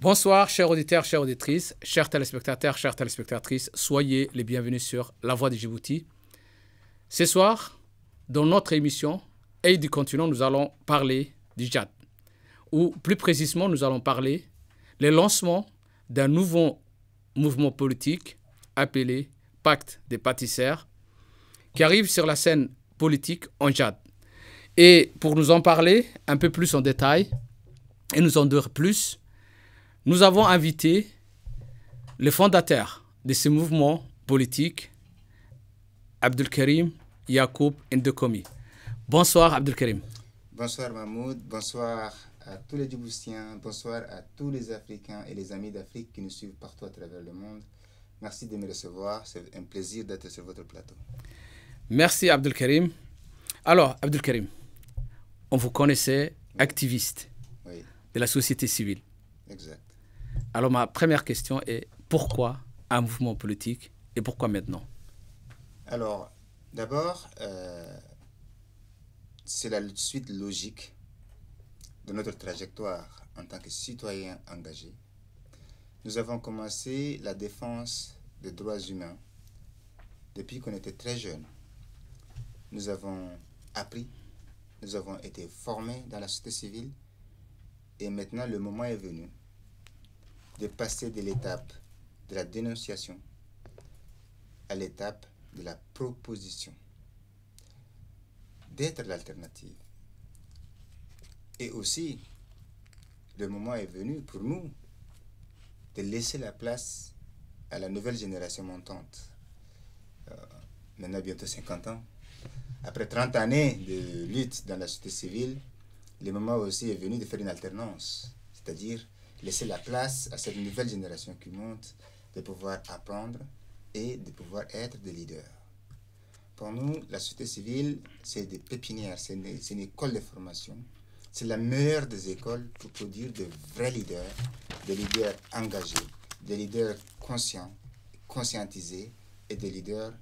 Bonsoir, chers auditeurs, chères auditrices, chers téléspectateurs, chères téléspectatrices, soyez les bienvenus sur La Voix de Djibouti. Ce soir, dans notre émission Aide du continent, nous allons parler du Tchad, ou plus précisément, nous allons parler du lancement d'un nouveau mouvement politique appelé Pacte des pâtisseurs, qui arrive sur la scène politique en Tchad. Et pour nous en parler un peu plus en détail et nous en dire plus, nous avons invité le fondateur de ce mouvement politique, Abdelkarim Yacoub Ndekomi. Bonsoir Abdelkarim. Bonsoir Mahmoud, bonsoir à tous les Djiboutiens, bonsoir à tous les Africains et les amis d'Afrique qui nous suivent partout à travers le monde. Merci de me recevoir, c'est un plaisir d'être sur votre plateau. Merci Abdelkarim. Alors Abdelkarim, on vous connaissait activiste de la société civile. Exact. Alors ma première question est pourquoi un mouvement politique et pourquoi maintenant? Alors d'abord, c'est la suite logique de notre trajectoire en tant que citoyens engagés. Nous avons commencé la défense des droits humains depuis qu'on était très jeunes. Nous avons appris, nous avons été formés dans la société civile et maintenant le moment est venu de passer de l'étape de la dénonciation à l'étape de la proposition, d'être l'alternative. Et aussi, le moment est venu pour nous de laisser la place à la nouvelle génération montante. Maintenant, bientôt 50 ans. Après 30 années de lutte dans la société civile, le moment aussi est venu de faire une alternance, c'est-à-dire laisser la place à cette nouvelle génération qui monte, de pouvoir apprendre et de pouvoir être des leaders. Pour nous, la société civile, c'est des pépinières, c'est une école de formation. C'est la meilleure des écoles pour produire de vrais leaders, des leaders engagés, des leaders conscients, conscientisés et des leaders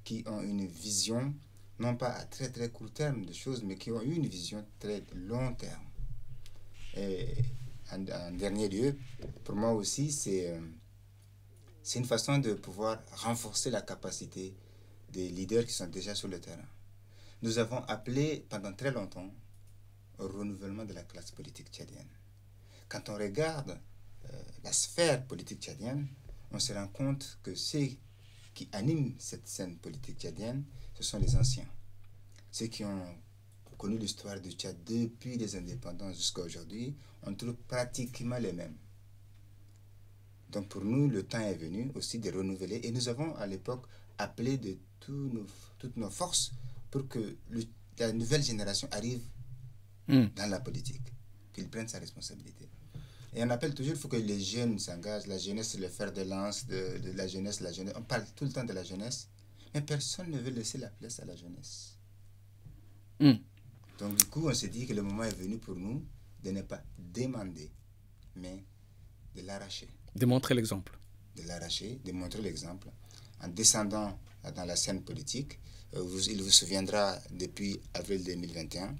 qui ont une vision, non pas à très très court terme de choses, mais qui ont eu une vision très long terme. Et en dernier lieu, pour moi aussi, c'est une façon de pouvoir renforcer la capacité des leaders qui sont déjà sur le terrain. Nous avons appelé pendant très longtemps au renouvellement de la classe politique tchadienne. Quand on regarde la sphère politique tchadienne, on se rend compte que ceux qui animent cette scène politique tchadienne, ce sont les anciens. Ceux qui ont connu l'histoire du Tchad depuis les indépendances jusqu'à aujourd'hui, on trouve pratiquement les mêmes. Donc pour nous, le temps est venu aussi de renouveler. Et nous avons à l'époque appelé de toutes nos forces pour que la nouvelle génération arrive dans la politique, qu'il prenne sa responsabilité. Et on appelle toujours, il faut que les jeunes s'engagent. La jeunesse, c'est le fer de lance de la jeunesse, On parle tout le temps de la jeunesse, mais personne ne veut laisser la place à la jeunesse. Donc du coup, on s'est dit que le moment est venu pour nous de ne pas demander, mais de l'arracher. De montrer l'exemple. De l'arracher, de montrer l'exemple. En descendant dans la scène politique, il vous souviendra depuis avril 2021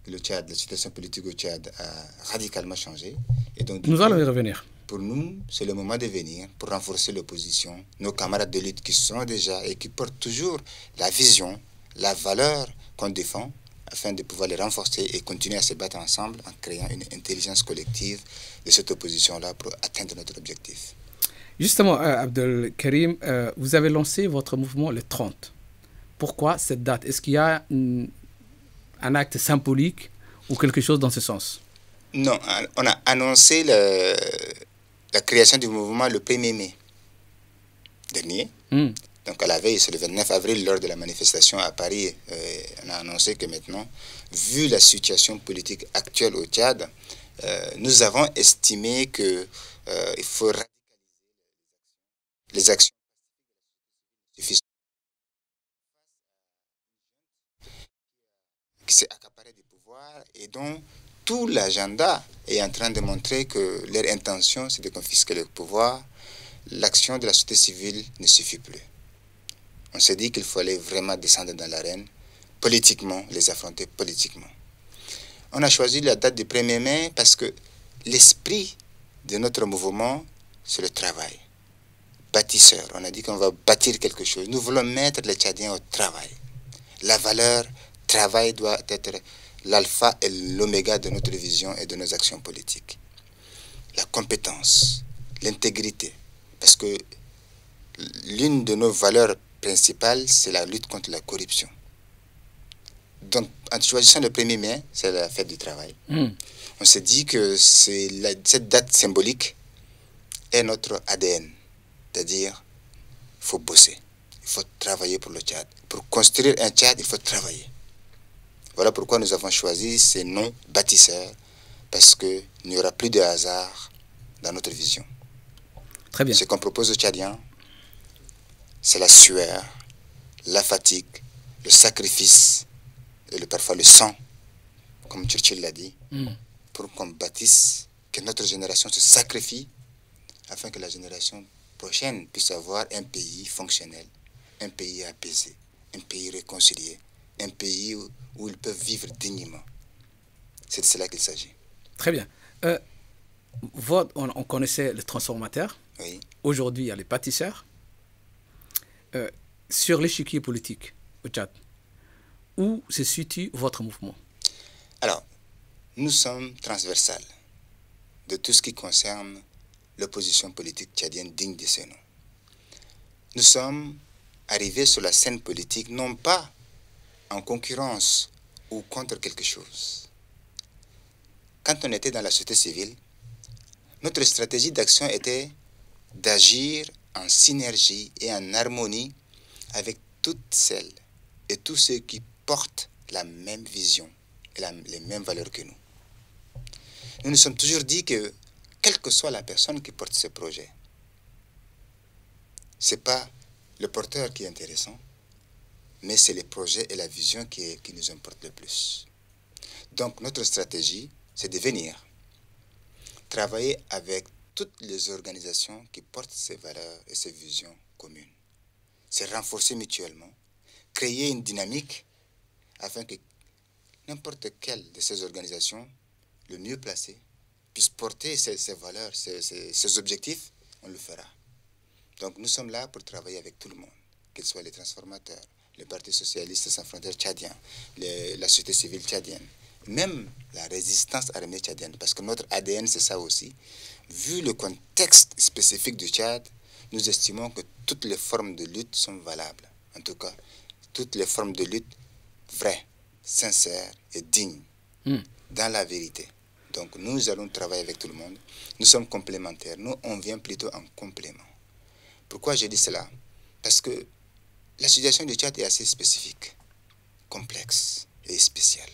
que le Tchad, la situation politique au Tchad a radicalement changé. Et donc, nous allons y revenir. Pour nous, c'est le moment de venir pour renforcer l'opposition. Nos camarades de lutte qui sont déjà et qui portent toujours la vision, la valeur qu'on défend, afin de pouvoir les renforcer et continuer à se battre ensemble en créant une intelligence collective de cette opposition-là pour atteindre notre objectif. Justement, Abdelkarim, vous avez lancé votre mouvement le 30. Pourquoi cette date? Est-ce qu'il y a un acte symbolique ou quelque chose dans ce sens? Non, on a annoncé la création du mouvement le 1er mai dernier. Donc à la veille, c'est le 29 avril, lors de la manifestation à Paris, on a annoncé que maintenant, vu la situation politique actuelle au Tchad, nous avons estimé qu'il faut radicaliser les actions qui s'est accaparé du pouvoir et dont tout l'agenda est en train de montrer que leur intention, c'est de confisquer le pouvoir. L'action de la société civile ne suffit plus. On s'est dit qu'il fallait vraiment descendre dans l'arène, politiquement, les affronter politiquement. On a choisi la date du 1er mai parce que l'esprit de notre mouvement, c'est le travail. Bâtisseur, on a dit qu'on va bâtir quelque chose. Nous voulons mettre les Tchadiens au travail. La valeur travail doit être l'alpha et l'oméga de notre vision et de nos actions politiques. La compétence, l'intégrité, parce que l'une de nos valeurs principales, c'est la lutte contre la corruption. Donc, en choisissant le 1er mai, c'est la fête du travail. On s'est dit que cette date symbolique est notre ADN. C'est-à-dire, il faut bosser, il faut travailler pour le Tchad. Pour construire un Tchad, il faut travailler. Voilà pourquoi nous avons choisi ces noms bâtisseurs, parce qu'il n'y aura plus de hasard dans notre vision. Très bien. Ce qu'on propose aux Tchadiens, c'est la sueur, la fatigue, le sacrifice, et parfois le sang, comme Churchill l'a dit, pour qu'on bâtisse, que notre génération se sacrifie, afin que la génération prochaine puisse avoir un pays fonctionnel, un pays apaisé, un pays réconcilié, un pays où ils peuvent vivre dignement. C'est de cela qu'il s'agit. Très bien. On connaissait les transformateurs. Oui. Aujourd'hui, il y a les bâtisseurs. Sur l'échiquier politique au Tchad, où se situe votre mouvement? Alors, nous sommes transversales de tout ce qui concerne l'opposition politique tchadienne digne de ce nom. Nous sommes arrivés sur la scène politique non pas en concurrence ou contre quelque chose. Quand on était dans la société civile, notre stratégie d'action était d'agir en synergie et en harmonie avec toutes celles et tous ceux qui portent la même vision et les mêmes valeurs que nous. Nous nous sommes toujours dit que, quelle que soit la personne qui porte ce projet, ce n'est pas le porteur qui est intéressant, mais c'est les projets et la vision qui nous importent le plus. Donc notre stratégie, c'est de venir travailler avec toutes les organisations qui portent ces valeurs et ces visions communes. C'est renforcer mutuellement, créer une dynamique afin que n'importe quelle de ces organisations, le mieux placée, puisse porter ces valeurs, ces objectifs, on le fera. Donc nous sommes là pour travailler avec tout le monde, qu'ils soient les transformateurs, le Parti socialiste sans frontières tchadien, la société civile tchadienne, même la résistance armée tchadienne, parce que notre ADN c'est ça aussi. Vu le contexte spécifique du Tchad, nous estimons que toutes les formes de lutte sont valables. En tout cas, toutes les formes de lutte vraies, sincères et dignes, dans la vérité. Donc nous allons travailler avec tout le monde. Nous sommes complémentaires. Nous, on vient plutôt en complément. Pourquoi je dis cela? Parce que la situation du Tchad est assez spécifique, complexe et spéciale.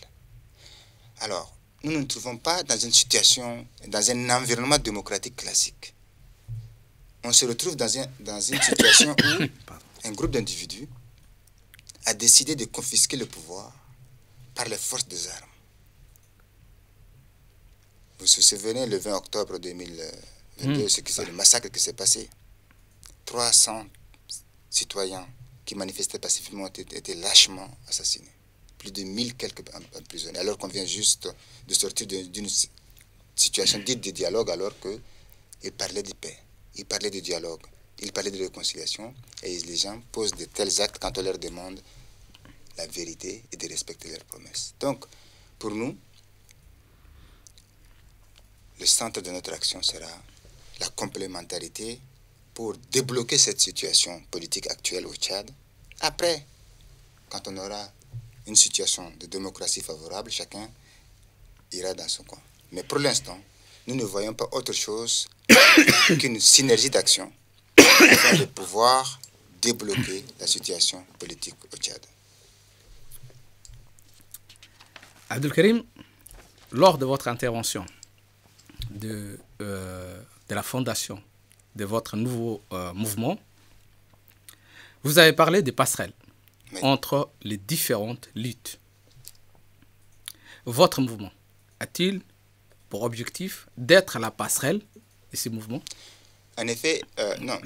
Alors, nous ne nous trouvons pas dans une situation, dans un environnement démocratique classique. On se retrouve dans une situation où un groupe d'individus a décidé de confisquer le pouvoir par les forces des armes. Vous vous souvenez, le 20 octobre 2022, c'est le massacre qui s'est passé. 300 citoyens qui manifestaient pacifiquement ont été lâchement assassinés. Plus de 1000 quelques emprisonnés, alors qu'on vient juste de sortir d'une situation dite de dialogue, alors qu'ils parlaient de paix, ils parlaient de dialogue, ils parlaient de réconciliation, et les gens posent de tels actes quand on leur demande la vérité et de respecter leurs promesses. Donc, pour nous, le centre de notre action sera la complémentarité pour débloquer cette situation politique actuelle au Tchad. Après, quand on aura une situation de démocratie favorable, chacun ira dans son coin. Mais pour l'instant, nous ne voyons pas autre chose qu'une synergie d'action afin de pouvoir débloquer la situation politique au Tchad. Abdelkarim, lors de votre intervention de la fondation de votre nouveau mouvement, vous avez parlé des passerelles entre les différentes luttes. Votre mouvement a-t-il pour objectif d'être la passerelle de ces mouvements? En effet, non,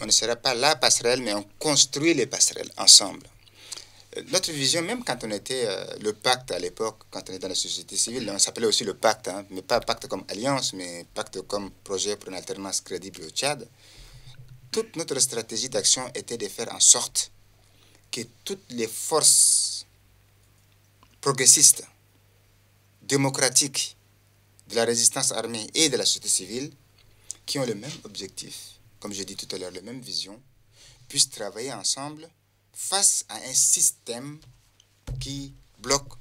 on ne sera pas la passerelle, mais on construit les passerelles ensemble. Notre vision, même quand on était le pacte à l'époque, quand on était dans la société civile, on s'appelait aussi le pacte, hein, mais pas pacte comme alliance, mais pacte comme projet pour une alternance crédible au Tchad. Toute notre stratégie d'action était de faire en sorte que toutes les forces progressistes, démocratiques, de la résistance armée et de la société civile, qui ont le même objectif, comme je dis tout à l'heure, la même vision, puissent travailler ensemble face à un système qui bloque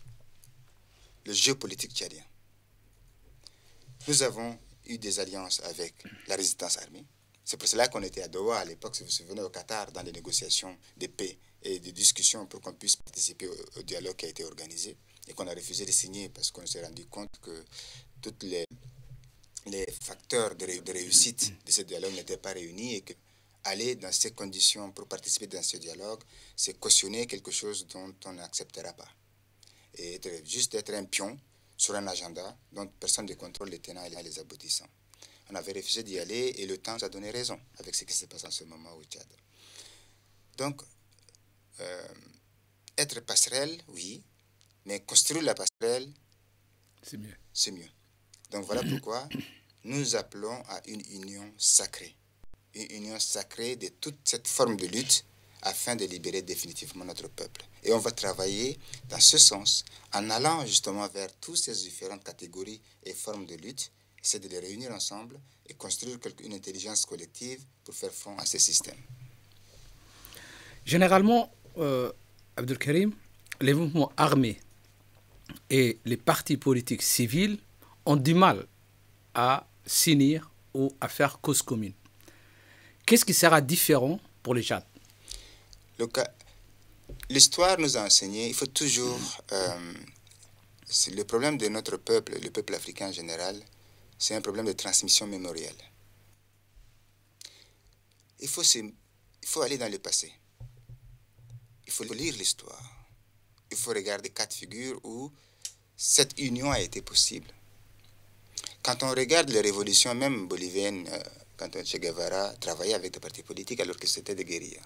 le jeu politique tchadien. Nous avons eu des alliances avec la résistance armée. C'est pour cela qu'on était à Doha à l'époque, si vous vous souvenez, au Qatar, dans les négociations de paix et de discussions pour qu'on puisse participer au dialogue qui a été organisé et qu'on a refusé de signer parce qu'on s'est rendu compte que tous les facteurs de réussite de ce dialogue n'étaient pas réunis et que aller dans ces conditions pour participer dans ce dialogue, c'est cautionner quelque chose dont on n'acceptera pas. Et juste être un pion sur un agenda dont personne ne contrôle les tenants et les aboutissants. On avait refusé d'y aller et le temps nous a donné raison avec ce qui se passe en ce moment au Tchad. Donc, être passerelle, oui, mais construire la passerelle, c'est mieux. C'est mieux. Donc voilà pourquoi nous appelons à une union sacrée. Une union sacrée de toute cette forme de lutte afin de libérer définitivement notre peuple. Et on va travailler dans ce sens en allant justement vers toutes ces différentes catégories et formes de lutte, c'est de les réunir ensemble et construire une intelligence collective pour faire front à ces systèmes. Généralement, Abdul Karim, les mouvements armés et les partis politiques civils ont du mal à s'unir ou à faire cause commune. Qu'est-ce qui sera différent pour le Tchad? L'histoire nous a enseigné, il faut toujours... le problème de notre peuple, le peuple africain en général, c'est un problème de transmission mémorielle. Il faut aller dans le passé. Il faut lire l'histoire. Il faut regarder cas de figure où cette union a été possible. Quand on regarde les révolutions, même boliviennes, quand Che Guevara travaillait avec des partis politiques alors que c'était des guérillas.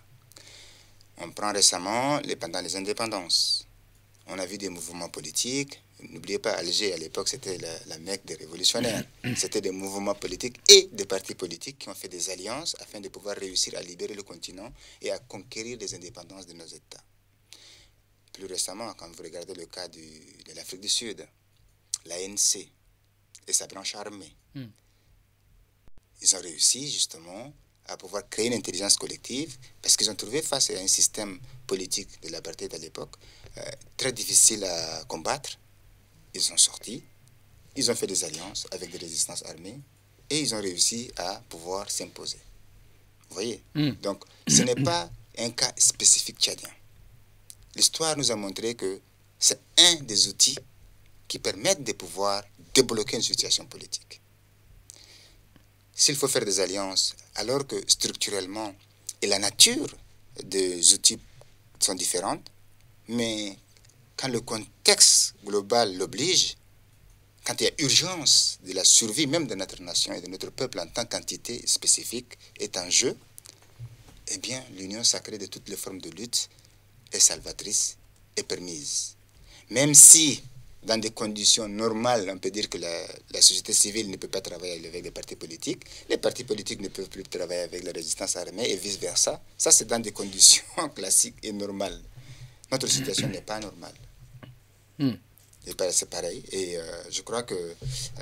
On prend récemment pendant les indépendances. On a vu des mouvements politiques. N'oubliez pas, Alger, à l'époque, c'était la Mecque des révolutionnaires. C'était des mouvements politiques et des partis politiques qui ont fait des alliances afin de pouvoir réussir à libérer le continent et à conquérir les indépendances de nos États. Plus récemment, quand vous regardez le cas de l'Afrique du Sud, l'ANC et sa branche armée, ils ont réussi justement à pouvoir créer une intelligence collective parce qu'ils ont trouvé face à un système politique de l'apartheid à l'époque très difficile à combattre. Ils sont sortis, ils ont fait des alliances avec des résistances armées et ils ont réussi à pouvoir s'imposer. Vous voyez? Donc, ce n'est pas un cas spécifique tchadien. L'histoire nous a montré que c'est un des outils qui permettent de pouvoir débloquer une situation politique. S'il faut faire des alliances, alors que structurellement et la nature des outils sont différentes, mais quand le contexte global l'oblige, quand il y a urgence de la survie même de notre nation et de notre peuple en tant qu'entité spécifique est en jeu, eh bien l'union sacrée de toutes les formes de lutte est salvatrice et permise. Même si dans des conditions normales, on peut dire que la société civile ne peut pas travailler avec les partis politiques ne peuvent plus travailler avec la résistance armée et vice-versa. Ça, c'est dans des conditions classiques et normales. Notre situation n'est pas normale. C'est pareil. Et je crois que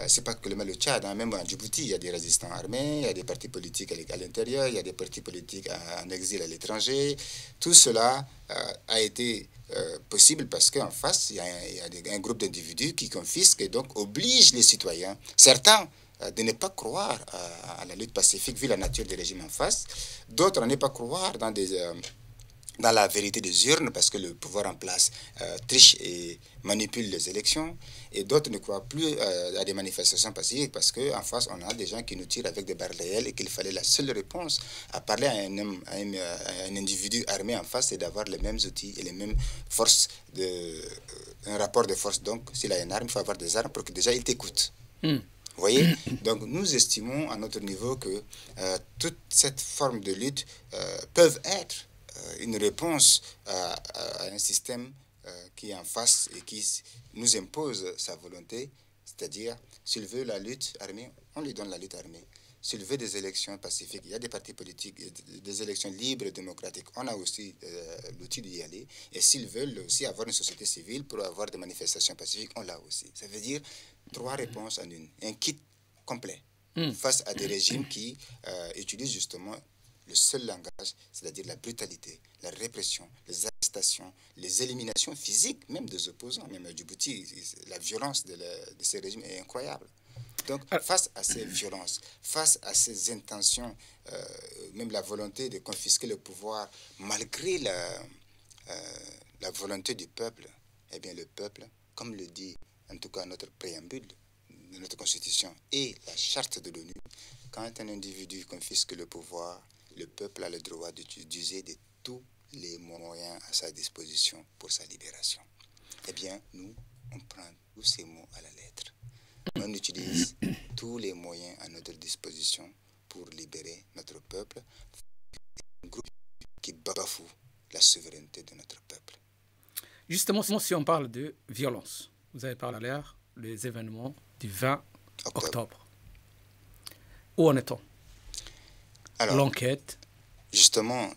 c'est pas que le Tchad, hein, même en Djibouti, il y a des résistants armés, il y a des partis politiques à l'intérieur, il y a des partis politiques en exil à l'étranger. Tout cela a été possible parce qu'en face, il y a un groupe d'individus qui confisquent et donc obligent les citoyens, certains, de ne pas croire à la lutte pacifique vu la nature des régimes en face, d'autres à ne pas croire dans la vérité des urnes parce que le pouvoir en place triche et manipule les élections et d'autres ne croient plus à des manifestations pacifiques parce qu'en face on a des gens qui nous tirent avec des balles réelles et qu'il fallait la seule réponse à parler à un individu armé en face c'est d'avoir les mêmes outils et les mêmes forces, un rapport de force. Donc s'il a une arme, il faut avoir des armes pour que déjà il t'écoute. Vous voyez? Donc nous estimons à notre niveau que toute cette forme de lutte peuvent être une réponse à un système qui est en face et qui nous impose sa volonté, c'est-à-dire, s'il veut la lutte armée, on lui donne la lutte armée. S'il veut des élections pacifiques, il y a des partis politiques, des élections libres et démocratiques, on a aussi l'outil d'y aller. Et s'ils veulent aussi avoir une société civile pour avoir des manifestations pacifiques, on l'a aussi. Ça veut dire 3 réponses en une, un kit complet face à des régimes qui utilisent justement le seul langage, c'est-à-dire la brutalité, la répression, les arrestations, les éliminations physiques, même des opposants, même à Djibouti, la violence de ces régimes est incroyable. Donc, face à ces violences, face à ces intentions, même la volonté de confisquer le pouvoir, malgré la volonté du peuple, eh bien le peuple, comme le dit en tout cas notre préambule de notre constitution et la charte de l'ONU, quand un individu confisque le pouvoir, le peuple a le droit d'user de tous les moyens à sa disposition pour sa libération. Eh bien, nous, on prend tous ces mots à la lettre. On utilise tous les moyens à notre disposition pour libérer notre peuple, un groupe qui bafoue la souveraineté de notre peuple. Justement, si on parle de violence, vous avez parlé à l'heure des événements du 20 octobre. Où en est-on? Alors, l'enquête. Justement,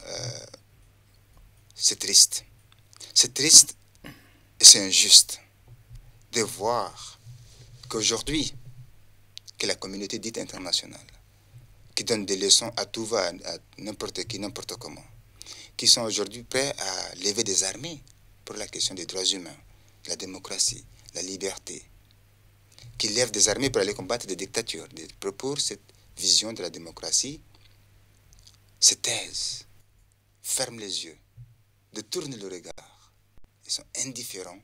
c'est triste. C'est triste et c'est injuste de voir qu'aujourd'hui, que la communauté dite internationale, qui donne des leçons à tout va, à n'importe qui, n'importe comment, qui sont aujourd'hui prêts à lever des armées pour la question des droits humains, la démocratie, la liberté, qui lèvent des armées pour aller combattre des dictatures, pour cette vision de la démocratie, se taisent, ferment les yeux, détournent le regard. Ils sont indifférents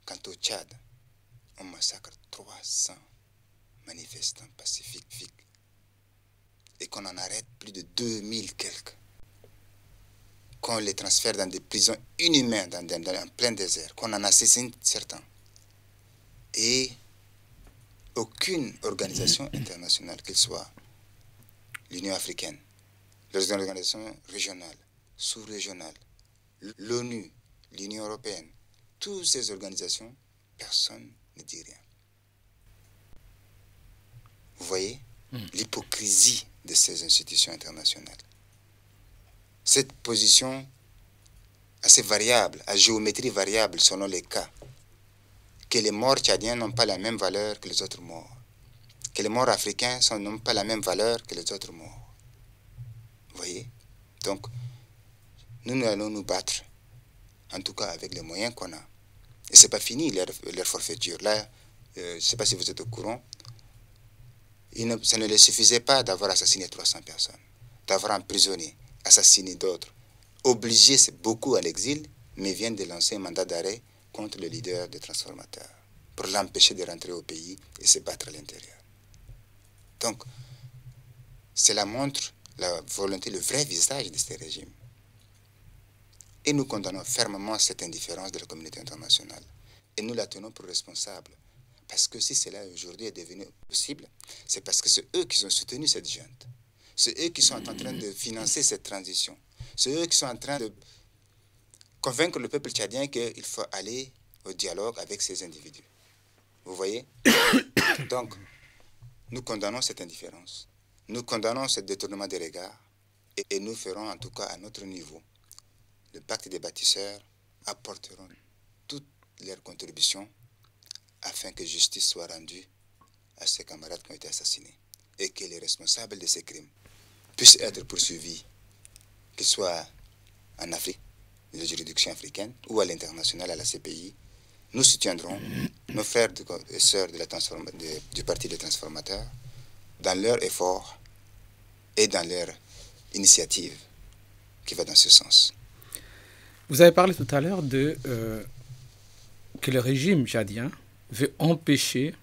quand au Tchad, on massacre 300 manifestants pacifiques et qu'on en arrête plus de 2000 quelques, qu'on les transfère dans des prisons inhumaines, en plein désert, qu'on en assassine certains. Et aucune organisation internationale, qu'elle soit l'Union africaine, les organisations régionales, sous-régionales, l'ONU, l'Union européenne, toutes ces organisations, personne ne dit rien. Vous voyez l'hypocrisie de ces institutions internationales. Cette position assez variable, à géométrie variable selon les cas, que les morts tchadiens n'ont pas la même valeur que les autres morts, que les morts africains n'ont pas la même valeur que les autres morts. Vous voyez? Donc, nous allons nous battre, en tout cas avec les moyens qu'on a. Et ce n'est pas fini, leur forfaiture. Là, je ne sais pas si vous êtes au courant, ça ne leur suffisait pas d'avoir assassiné 300 personnes, d'avoir emprisonné, assassiné d'autres, obligé beaucoup à l'exil, mais viennent de lancer un mandat d'arrêt contre le leader des transformateurs, pour l'empêcher de rentrer au pays et se battre à l'intérieur. Donc, cela montre la volonté, le vrai visage de ces régimes. Et nous condamnons fermement cette indifférence de la communauté internationale. Et nous la tenons pour responsable. Parce que si cela aujourd'hui est devenu possible, c'est parce que c'est eux qui ont soutenu cette junte. C'est eux qui sont en train de financer cette transition. C'est eux qui sont en train de convaincre le peuple tchadien qu'il faut aller au dialogue avec ces individus. Vous voyez? Donc, nous condamnons cette indifférence. Nous condamnons ce détournement des regards. Et nous ferons en tout cas à notre niveau. Le pacte des bâtisseurs apporteront toutes leurs contributions afin que justice soit rendue à ces camarades qui ont été assassinés et que les responsables de ces crimes puissent être poursuivis, qu'ils soient en Afrique, de la juridiction africaine, ou à l'international, à la CPI. Nous soutiendrons nos frères et sœurs du Parti des transformateurs dans leur effort et dans leur initiative qui va dans ce sens. Vous avez parlé tout à l'heure que le régime tchadien veut empêcher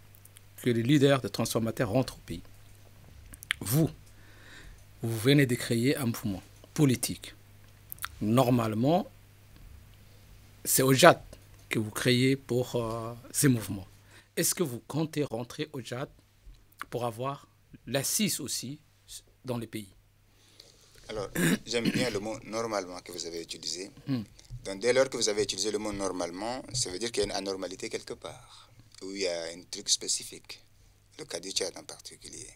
que les leaders des transformateurs rentrent au pays. Vous venez de créer un mouvement politique. Normalement, c'est au Tchad que vous créez pour ces mouvements. Est-ce que vous comptez rentrer au Tchad pour avoir l'assise aussi dans les pays? Alors, j'aime bien le mot normalement que vous avez utilisé. Donc, dès lors que vous avez utilisé le mot normalement, ça veut dire qu'il y a une anormalité quelque part, où il y a un truc spécifique, le cas du Tchad en particulier.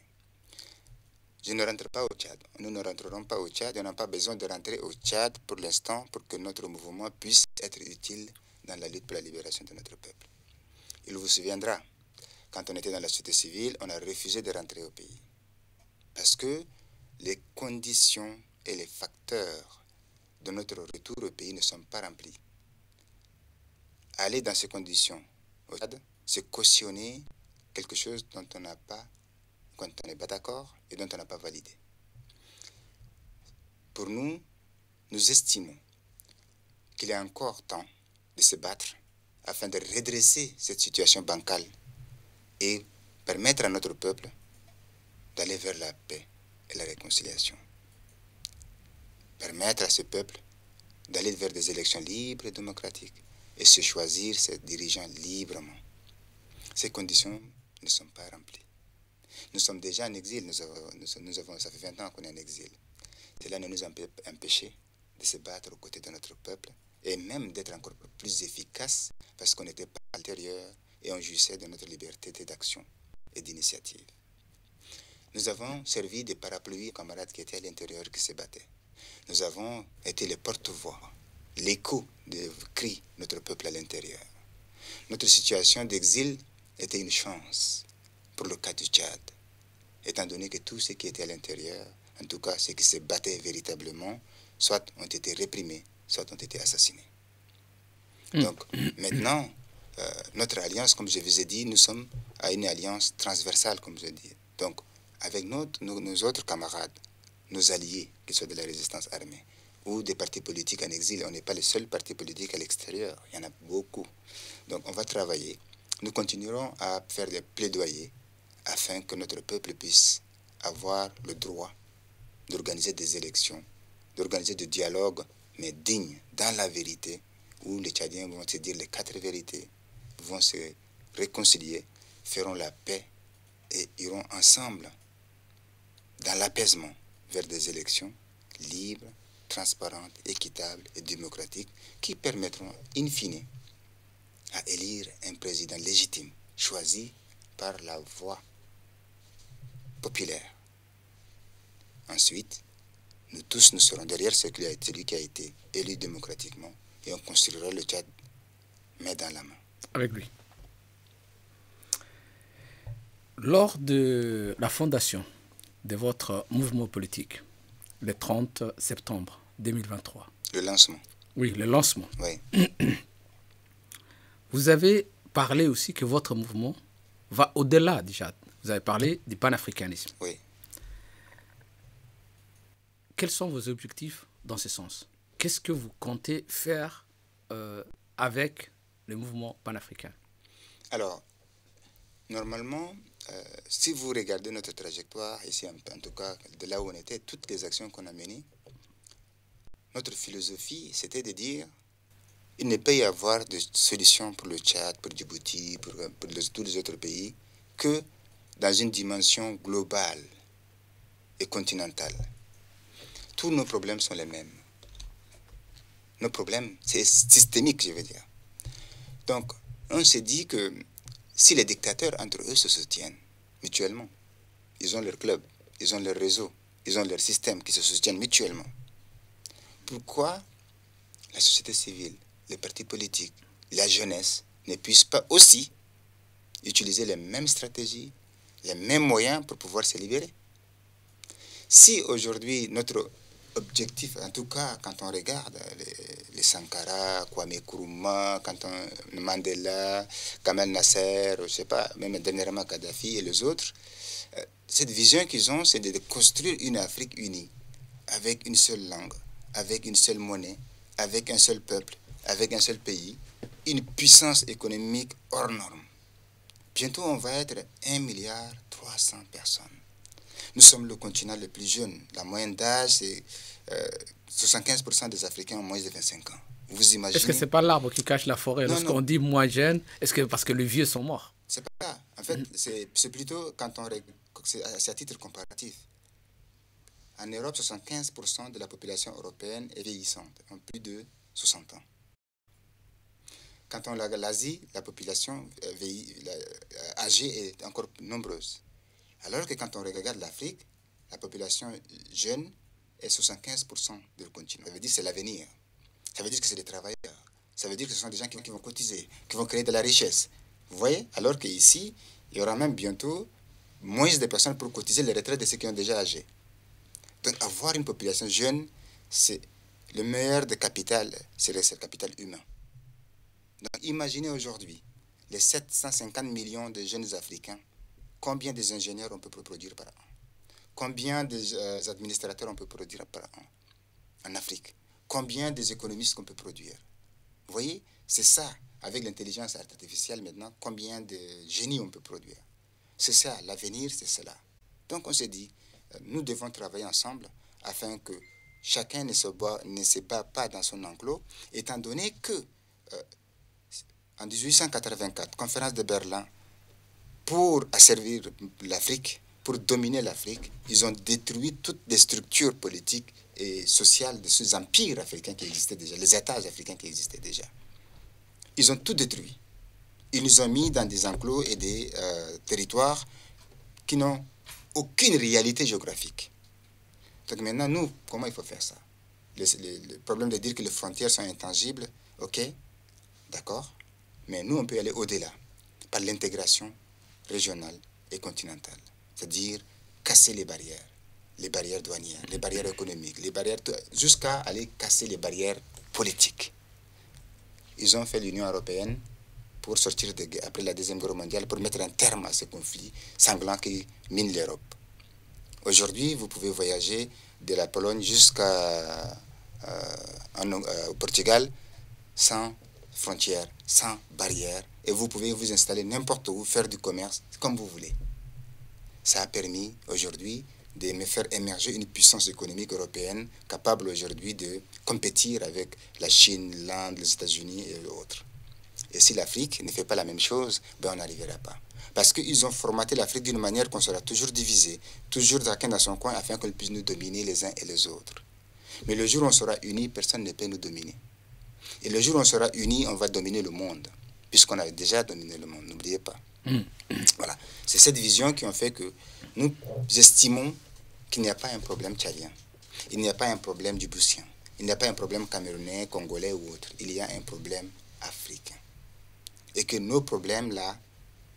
Je ne rentre pas au Tchad. Nous ne rentrerons pas au Tchad. On n'a pas besoin de rentrer au Tchad pour l'instant pour que notre mouvement puisse être utile dans la lutte pour la libération de notre peuple. Il vous souviendra, quand on était dans la société civile, on a refusé de rentrer au pays. Parce que les conditions et les facteurs de notre retour au pays ne sont pas remplis. Aller dans ces conditions au Tchad, c'est cautionner quelque chose dont on n'a pas, quand on n'est pas d'accord et dont on n'a pas validé. Pour nous, nous estimons qu'il est encore temps de se battre afin de redresser cette situation bancale et permettre à notre peuple d'aller vers la paix et la réconciliation. Permettre à ce peuple d'aller vers des élections libres et démocratiques et se choisir ses dirigeants librement. Ces conditions ne sont pas remplies. Nous sommes déjà en exil, ça fait 20 ans qu'on est en exil. Cela ne nous a pas empêché de se battre aux côtés de notre peuple et même d'être encore plus efficaces parce qu'on n'était pas à l'intérieur et on jouissait de notre liberté d'action et d'initiative. Nous avons servi de parapluie aux camarades qui étaient à l'intérieur qui se battaient. Nous avons été les porte-voix, l'écho des cris de notre peuple à l'intérieur. Notre situation d'exil était une chance pour le cas du Tchad, étant donné que tous ceux qui étaient à l'intérieur, en tout cas ceux qui se battaient véritablement, soit ont été réprimés, soit ont été assassinés. Donc maintenant, notre alliance, comme je vous ai dit, nous sommes à une alliance transversale, comme je dis. Donc, avec nos autres camarades, nos alliés, qu'ils soient de la résistance armée, ou des partis politiques en exil, on n'est pas les seuls partis politiques à l'extérieur, il y en a beaucoup. Donc on va travailler. Nous continuerons à faire des plaidoyers afin que notre peuple puisse avoir le droit d'organiser des élections, d'organiser des dialogues, mais dignes, dans la vérité, où les Tchadiens vont se dire les 4 vérités, vont se réconcilier, feront la paix et iront ensemble dans l'apaisement vers des élections libres, transparentes, équitables et démocratiques qui permettront, in fine, à élire un président légitime, choisi par la voix populaire. Ensuite, nous tous nous serons derrière celui qui a été élu démocratiquement et on construira le Tchad main dans la main. Avec lui. Lors de la fondation de votre mouvement politique, le 30 septembre 2023. Le lancement. Oui, le lancement. Oui. Vous avez parlé aussi que votre mouvement va au-delà du Tchad. Vous avez parlé du panafricanisme. Oui. Quels sont vos objectifs dans ce sens? Qu'est-ce que vous comptez faire avec le mouvement panafricain? Alors, normalement, si vous regardez notre trajectoire, ici en tout cas de là où on était, toutes les actions qu'on a menées, notre philosophie, c'était de dire il ne peut y avoir de solution pour le Tchad, pour Djibouti, pour tous les autres pays, que dans une dimension globale et continentale. Tous nos problèmes sont les mêmes. Nos problèmes, c'est systémique, je veux dire. Donc, on s'est dit que si les dictateurs entre eux se soutiennent mutuellement, ils ont leur club, ils ont leur réseau, ils ont leur système qui se soutiennent mutuellement, pourquoi la société civile, les partis politiques, la jeunesse ne puissent pas aussi utiliser les mêmes stratégies, les mêmes moyens pour pouvoir se libérer? Si aujourd'hui notre objectif, en tout cas quand on regarde les Sankara, Kwame Nkrumah, Mandela, Kamal Nasser, je ne sais pas, même dernièrement Kadhafi et les autres, cette vision qu'ils ont, c'est de construire une Afrique unie, avec une seule langue, avec une seule monnaie, avec un seul peuple, avec un seul pays, une puissance économique hors norme. Bientôt, on va être 1,3 milliard de personnes. Nous sommes le continent le plus jeune. La moyenne d'âge, c'est 75% des Africains ont moins de 25 ans. Vous imaginez? Est-ce que ce n'est pas l'arbre qui cache la forêt? Lorsqu'on dit moins jeune, est-ce que parce que les vieux sont morts? C'est pas ça. En fait, c'est plutôt quand on c'est à titre comparatif. En Europe, 75% de la population européenne est vieillissante, ont plus de 60 ans. Quand on regarde l'Asie, la population âgée est encore nombreuse. Alors que quand on regarde l'Afrique, la population jeune est 75% du continent. Ça veut dire que c'est l'avenir. Ça veut dire que c'est des travailleurs. Ça veut dire que ce sont des gens qui vont cotiser, qui vont créer de la richesse. Vous voyez? Alors qu'ici, il y aura même bientôt moins de personnes pour cotiser les retraites de ceux qui ont déjà âgé. Donc avoir une population jeune, c'est le meilleur des capital, c'est le capital humain. Donc imaginez aujourd'hui les 750 millions de jeunes Africains, combien des ingénieurs on peut produire par an? Combien d'administrateurs on peut produire par an en Afrique? Combien des économistes qu'on peut produire? Vous voyez, c'est ça, avec l'intelligence artificielle maintenant, combien de génies on peut produire. C'est ça, l'avenir, c'est cela. Donc on s'est dit, nous devons travailler ensemble afin que chacun ne se bat pas dans son enclos, étant donné que en 1884, conférence de Berlin, pour asservir l'Afrique, pour dominer l'Afrique, ils ont détruit toutes les structures politiques et sociales de ces empires africains qui existaient déjà, les États africains qui existaient déjà. Ils ont tout détruit. Ils nous ont mis dans des enclos et des territoires qui n'ont aucune réalité géographique. Donc maintenant, nous, comment il faut faire ça? Le problème de dire que les frontières sont intangibles, ok, d'accord, mais nous, on peut aller au-delà, par l'intégration régionale et continentale. C'est-à-dire casser les barrières douanières, les barrières économiques, les barrières, jusqu'à aller casser les barrières politiques. Ils ont fait l'Union européenne pour sortir après la Deuxième Guerre mondiale, pour mettre un terme à ce conflit sanglant qui mine l'Europe. Aujourd'hui, vous pouvez voyager de la Pologne jusqu'au Portugal sans frontières, sans barrières, et vous pouvez vous installer n'importe où, faire du commerce comme vous voulez. Ça a permis aujourd'hui de me faire émerger une puissance économique européenne capable aujourd'hui de compétir avec la Chine, l'Inde, les États-Unis et autres. Et si l'Afrique ne fait pas la même chose, ben on n'arrivera pas. Parce qu'ils ont formaté l'Afrique d'une manière qu'on sera toujours divisé, toujours chacun dans son coin, afin qu'on puisse nous dominer les uns et les autres. Mais le jour où on sera unis, personne ne peut nous dominer. Et le jour où on sera unis, on va dominer le monde, puisqu'on a déjà dominé le monde, n'oubliez pas. Voilà. C'est cette vision qui en fait que nous estimons qu'il n'y a pas un problème tchadien, il n'y a pas un problème djiboutien, il n'y a pas un problème camerounais, congolais ou autre, il y a un problème africain. Et que nos problèmes-là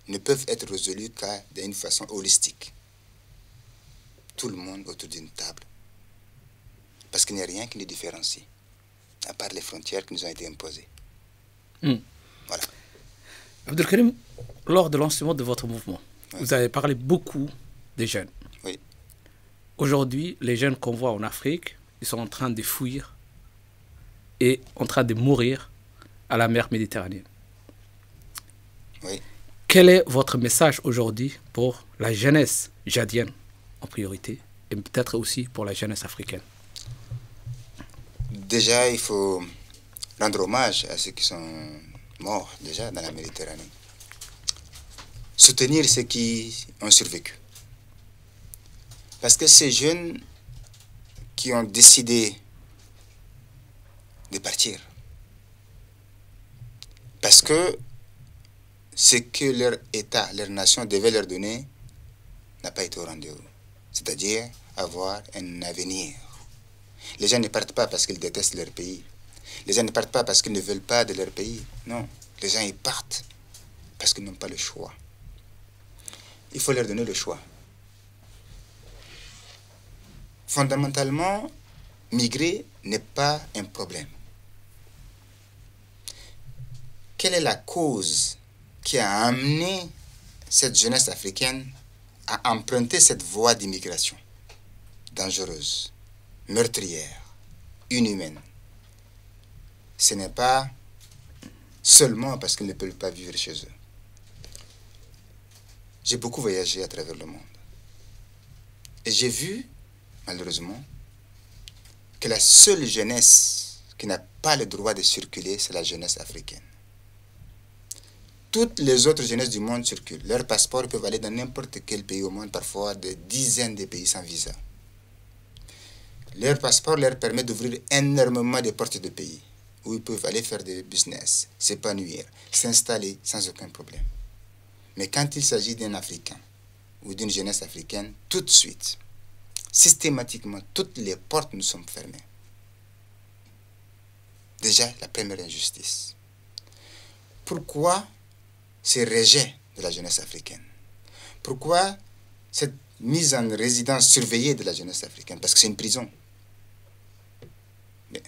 ne peuvent être résolus qu'à d'une façon holistique. Tout le monde autour d'une table. Parce qu'il n'y a rien qui nous différencie, à part les frontières qui nous ont été imposées. Voilà. Abdelkarim, lors de lancement de votre mouvement, vous avez parlé beaucoup des jeunes. Oui. Aujourd'hui, les jeunes qu'on voit en Afrique, ils sont en train de fuir et en train de mourir à la mer Méditerranée. Oui. Quel est votre message aujourd'hui pour la jeunesse tchadienne en priorité et peut-être aussi pour la jeunesse africaine? Déjà, il faut rendre hommage à ceux qui sont morts déjà dans la Méditerranée. Soutenir ceux qui ont survécu. Parce que ces jeunes qui ont décidé de partir, parce que ce que leur État, leur nation devait leur donner n'a pas été au rendez-vous. C'est-à-dire avoir un avenir. Les gens ne partent pas parce qu'ils détestent leur pays. Les gens ne partent pas parce qu'ils ne veulent pas de leur pays. Non, les gens ils partent parce qu'ils n'ont pas le choix. Il faut leur donner le choix. Fondamentalement, migrer n'est pas un problème. Quelle est la cause qui a amené cette jeunesse africaine à emprunter cette voie d'immigration dangereuse, meurtrière, inhumaine? Ce n'est pas seulement parce qu'ils ne peuvent pas vivre chez eux. J'ai beaucoup voyagé à travers le monde. Et j'ai vu, malheureusement, que la seule jeunesse qui n'a pas le droit de circuler, c'est la jeunesse africaine. Toutes les autres jeunesses du monde circulent. Leurs passeports peuvent aller dans n'importe quel pays au monde, parfois des dizaines de pays sans visa. Leur passeport leur permet d'ouvrir énormément de portes de pays où ils peuvent aller faire des business, s'épanouir, s'installer sans aucun problème. Mais quand il s'agit d'un Africain ou d'une jeunesse africaine, tout de suite, systématiquement, toutes les portes nous sont fermées. Déjà, la première injustice. Pourquoi ce rejet de la jeunesse africaine? Pourquoi cette mise en résidence surveillée de la jeunesse africaine? Parce que c'est une prison. Mais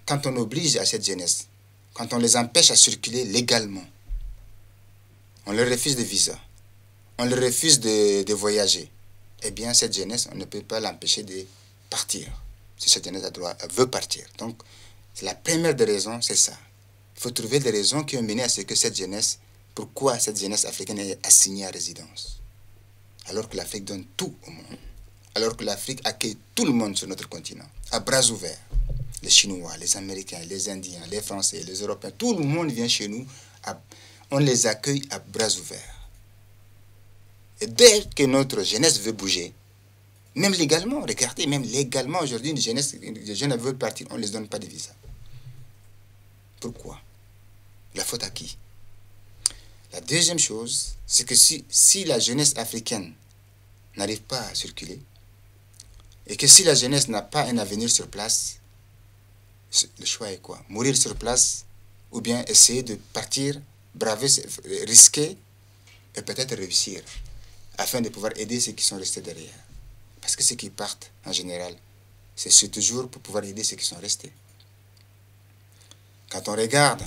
quand on oblige à cette jeunesse, quand on les empêche à circuler légalement, on leur refuse de visa, on leur refuse de voyager, eh bien cette jeunesse, on ne peut pas l'empêcher de partir. Si cette jeunesse veut partir. Donc, la première des raisons, c'est ça. Il faut trouver des raisons qui ont mené à ce que cette jeunesse, pourquoi cette jeunesse africaine est assignée à résidence. Alors que l'Afrique donne tout au monde. Alors que l'Afrique accueille tout le monde sur notre continent, à bras ouverts. Les Chinois, les Américains, les Indiens, les Français, les Européens, tout le monde vient chez nous, on les accueille à bras ouverts. Et dès que notre jeunesse veut bouger, même légalement, regardez, même légalement aujourd'hui, les jeunes veulent partir, on ne les donne pas de visa. Pourquoi? La faute à qui? La deuxième chose, c'est que si la jeunesse africaine n'arrive pas à circuler, et que si la jeunesse n'a pas un avenir sur place, le choix est quoi? Mourir sur place, ou bien essayer de partir, braver, risquer, et peut-être réussir, afin de pouvoir aider ceux qui sont restés derrière. Parce que ceux qui partent, en général, c'est toujours pour pouvoir aider ceux qui sont restés. Quand on regarde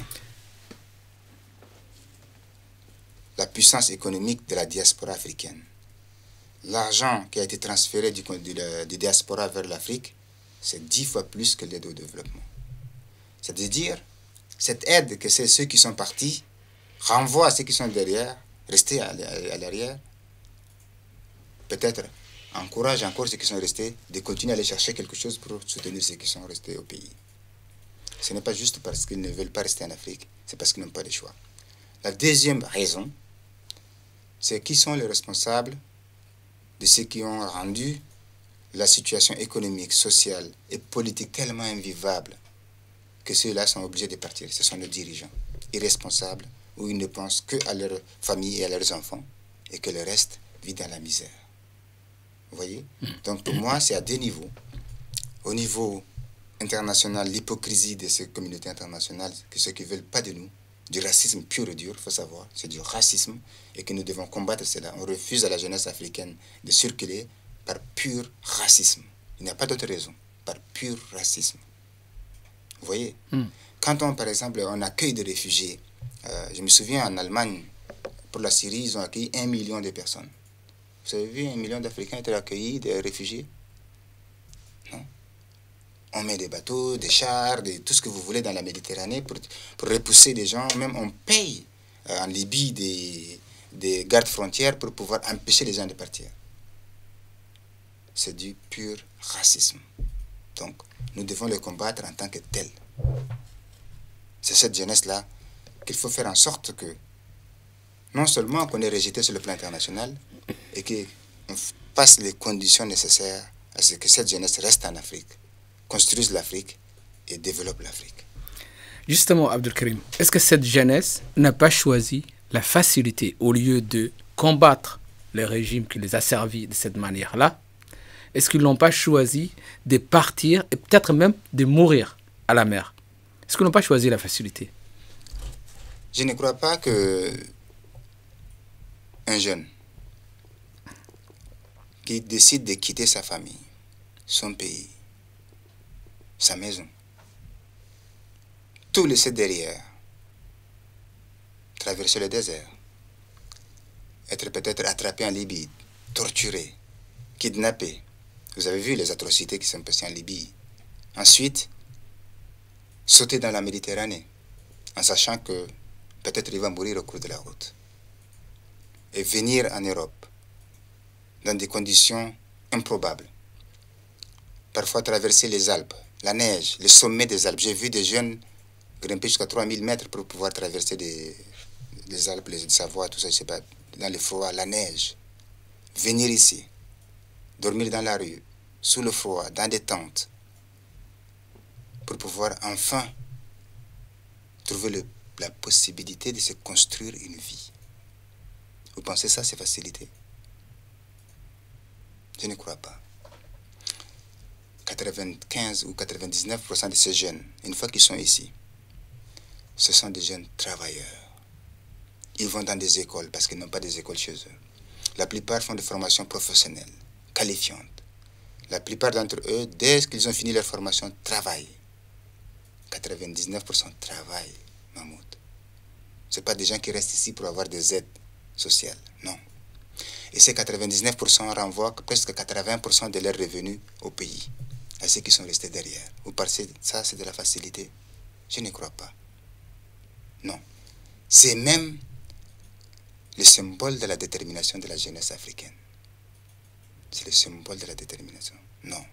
la puissance économique de la diaspora africaine, l'argent qui a été transféré du diaspora vers l'Afrique, c'est 10 fois plus que l'aide au développement. C'est-à-dire, cette aide que ceux qui sont partis renvoient à ceux qui sont derrière, restés à l'arrière, peut-être encourage encore ceux qui sont restés de continuer à aller chercher quelque chose pour soutenir ceux qui sont restés au pays. Ce n'est pas juste parce qu'ils ne veulent pas rester en Afrique, c'est parce qu'ils n'ont pas de choix. La deuxième raison, c'est qui sont les responsables de ceux qui ont rendu la situation économique, sociale et politique tellement invivable que ceux-là sont obligés de partir. Ce sont nos dirigeants irresponsables où ils ne pensent qu'à leur famille et à leurs enfants et que le reste vit dans la misère. Vous voyez? Donc pour moi, c'est à deux niveaux. Au niveau international, l'hypocrisie de ces communautés internationales, que ceux qui ne veulent pas de nous, du racisme pur et dur, il faut savoir, c'est du racisme et que nous devons combattre cela. On refuse à la jeunesse africaine de circuler par pur racisme. Il n'y a pas d'autre raison, par pur racisme. Vous voyez? Quand par exemple, on accueille des réfugiés, je me souviens en Allemagne, pour la Syrie, ils ont accueilli 1 million de personnes. Vous avez vu 1 million d'Africains être accueillis, des réfugiés? Non. On met des bateaux, des chars, tout ce que vous voulez dans la Méditerranée pour repousser des gens. Même on paye en Libye des gardes frontières pour pouvoir empêcher les gens de partir. C'est du pur racisme. Donc, nous devons le combattre en tant que tel. C'est cette jeunesse-là qu'il faut faire en sorte que, non seulement qu'on est rejeté sur le plan international, et qu'on fasse les conditions nécessaires à ce que cette jeunesse reste en Afrique, construise l'Afrique et développe l'Afrique. Justement, Abdelkarim, est-ce que cette jeunesse n'a pas choisi la facilité au lieu de combattre le régime qui les a servis de cette manière-là? Est-ce qu'ils n'ont pas choisi de partir et peut-être même de mourir à la mer? Est-ce qu'ils n'ont pas choisi la facilité? Je ne crois pas que un jeune qui décide de quitter sa famille, son pays, sa maison, tout laisser derrière, traverser le désert, être peut-être attrapé en Libye, torturé, kidnappé. Vous avez vu les atrocités qui sont passées en Libye. Ensuite, sauter dans la Méditerranée, en sachant que peut-être il va mourir au cours de la route. Et venir en Europe, dans des conditions improbables. Parfois traverser les Alpes, la neige, les sommets des Alpes. J'ai vu des jeunes grimper jusqu'à 3000 mètres pour pouvoir traverser les Alpes, les Savoie, tout ça, je sais pas, dans le froid, la neige. Venir ici, dormir dans la rue, sous le froid, dans des tentes, pour pouvoir enfin trouver la possibilité de se construire une vie. Vous pensez ça, c'est facilité? Je ne crois pas. 95 ou 99% de ces jeunes, une fois qu'ils sont ici, ce sont des jeunes travailleurs. Ils vont dans des écoles parce qu'ils n'ont pas des écoles chez eux. La plupart font des formations professionnelles, qualifiantes. La plupart d'entre eux, dès qu'ils ont fini leur formation, travaillent. 99% travaillent, Mahmoud. Ce pas des gens qui restent ici pour avoir des aides sociales, non. Et ces 99% renvoient presque 80% de leurs revenus au pays, à ceux qui sont restés derrière. Vous pensez que ça, c'est de la facilité? Je ne crois pas. Non. C'est même le symbole de la détermination de la jeunesse africaine. C'est le symbole de la détermination. Non.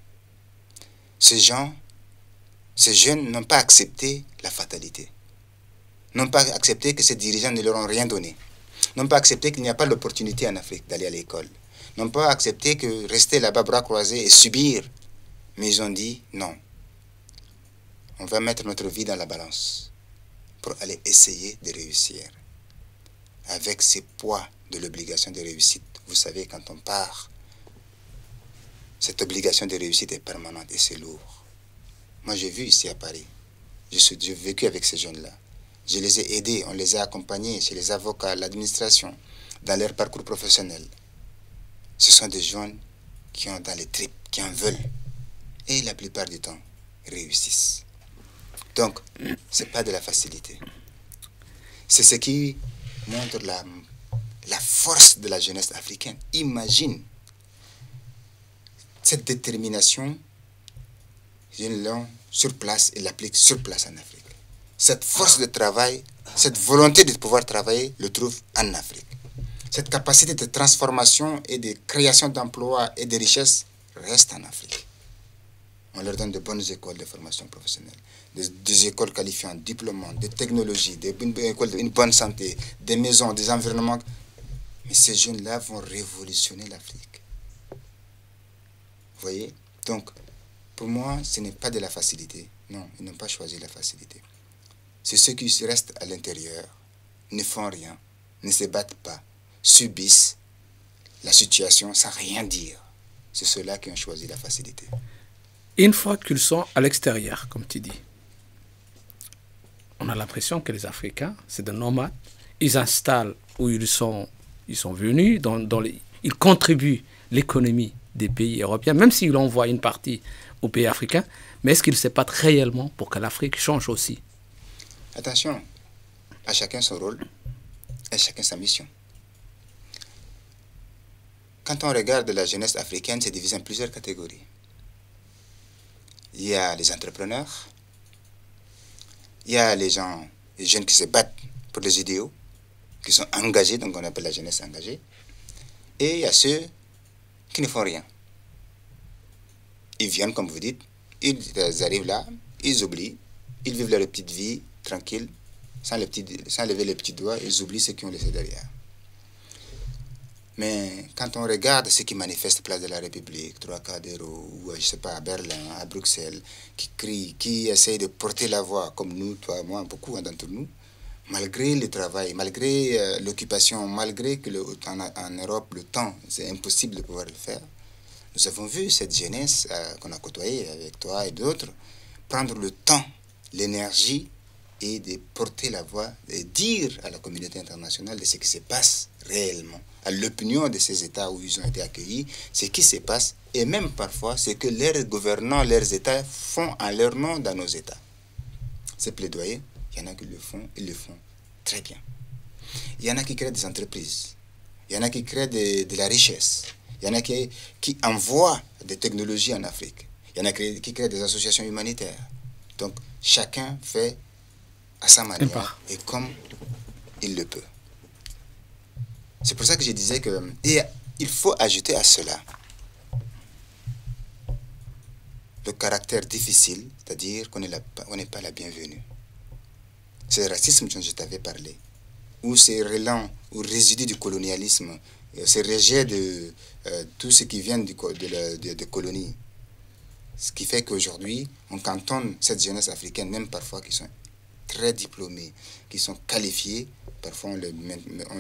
Ces jeunes n'ont pas accepté la fatalité. N'ont pas accepté que ces dirigeants ne leur ont rien donné. N'ont pas accepté qu'il n'y a pas l'opportunité en Afrique d'aller à l'école. N'ont pas accepté que rester là-bas bras croisés et subir. Mais ils ont dit non. On va mettre notre vie dans la balance pour aller essayer de réussir. Avec ce poids de l'obligation de réussite. Vous savez, quand on part, cette obligation de réussite est permanente et c'est lourd. Moi, j'ai vu ici à Paris. J'ai vécu avec ces jeunes-là. Je les ai aidés, on les a accompagnés chez les avocats, l'administration, dans leur parcours professionnel. Ce sont des jeunes qui ont dans les tripes, qui en veulent. Et la plupart du temps, réussissent. Donc, ce n'est pas de la facilité. C'est ce qui montre la force de la jeunesse africaine. Imagine cette détermination, ils l'ont sur place et l'appliquent sur place en Afrique. Cette force de travail, cette volonté de pouvoir travailler, le trouve en Afrique. Cette capacité de transformation et de création d'emplois et de richesses reste en Afrique. On leur donne de bonnes écoles de formation professionnelle, des écoles qualifiantes, diplômantes, des technologies, une bonne santé, des maisons, des environnements. Mais ces jeunes-là vont révolutionner l'Afrique. Vous voyez? Donc, pour moi, ce n'est pas de la facilité. Non, ils n'ont pas choisi la facilité. C'est ceux qui restent à l'intérieur, ne font rien, ne se battent pas, subissent la situation sans rien dire. C'est ceux-là qui ont choisi la facilité. Une fois qu'ils sont à l'extérieur, comme tu dis, on a l'impression que les Africains, c'est des nomades. Ils installent où ils sont venus, ils contribuent l'économie des pays européens, même s'ils envoient une partie aux pays africains, mais est-ce qu'ils se battent réellement pour que l'Afrique change aussi? Attention, à chacun son rôle, à chacun sa mission. Quand on regarde la jeunesse africaine, c'est divisé en plusieurs catégories. Il y a les entrepreneurs, il y a les jeunes qui se battent pour des idéaux, qui sont engagés, donc on appelle la jeunesse engagée, et il y a ceux qui ne font rien. Ils viennent, comme vous dites, ils arrivent là, ils oublient, ils vivent leur petite vie tranquille, sans lever les petits doigts, ils oublient ceux qui ont laissé derrière. Mais quand on regarde ceux qui manifestent place de la République, Trocadéro, ou je sais pas, à Berlin, à Bruxelles, qui crient, qui essayent de porter la voix, comme nous, toi, moi, beaucoup d'entre nous, malgré le travail, malgré l'occupation, malgré que en Europe, le temps, c'est impossible de pouvoir le faire, nous avons vu cette jeunesse qu'on a côtoyée avec toi et d'autres, prendre le temps, l'énergie et de porter la voix, de dire à la communauté internationale de ce qui se passe réellement, à l'opinion de ces États où ils ont été accueillis, ce qui se passe, et même parfois ce que leurs gouvernants, leurs États font en leur nom dans nos États. Ces plaidoyers, il y en a qui le font, ils le font très bien. Il y en a qui créent des entreprises, il y en a qui créent de la richesse, il y en a qui envoient des technologies en Afrique, il y en a qui créent des associations humanitaires. Donc, chacun fait à sa manière et comme il le peut. C'est pour ça que je disais que il faut ajouter à cela le caractère difficile, c'est-à-dire qu'on n'est pas la bienvenue. C'est le racisme dont je t'avais parlé, ou ces relents ou résidus du colonialisme, ces rejets de tout ce qui vient de colonies. Ce qui fait qu'aujourd'hui, on cantonne cette jeunesse africaine, même parfois qui sont très diplômés, qui sont qualifiés, parfois on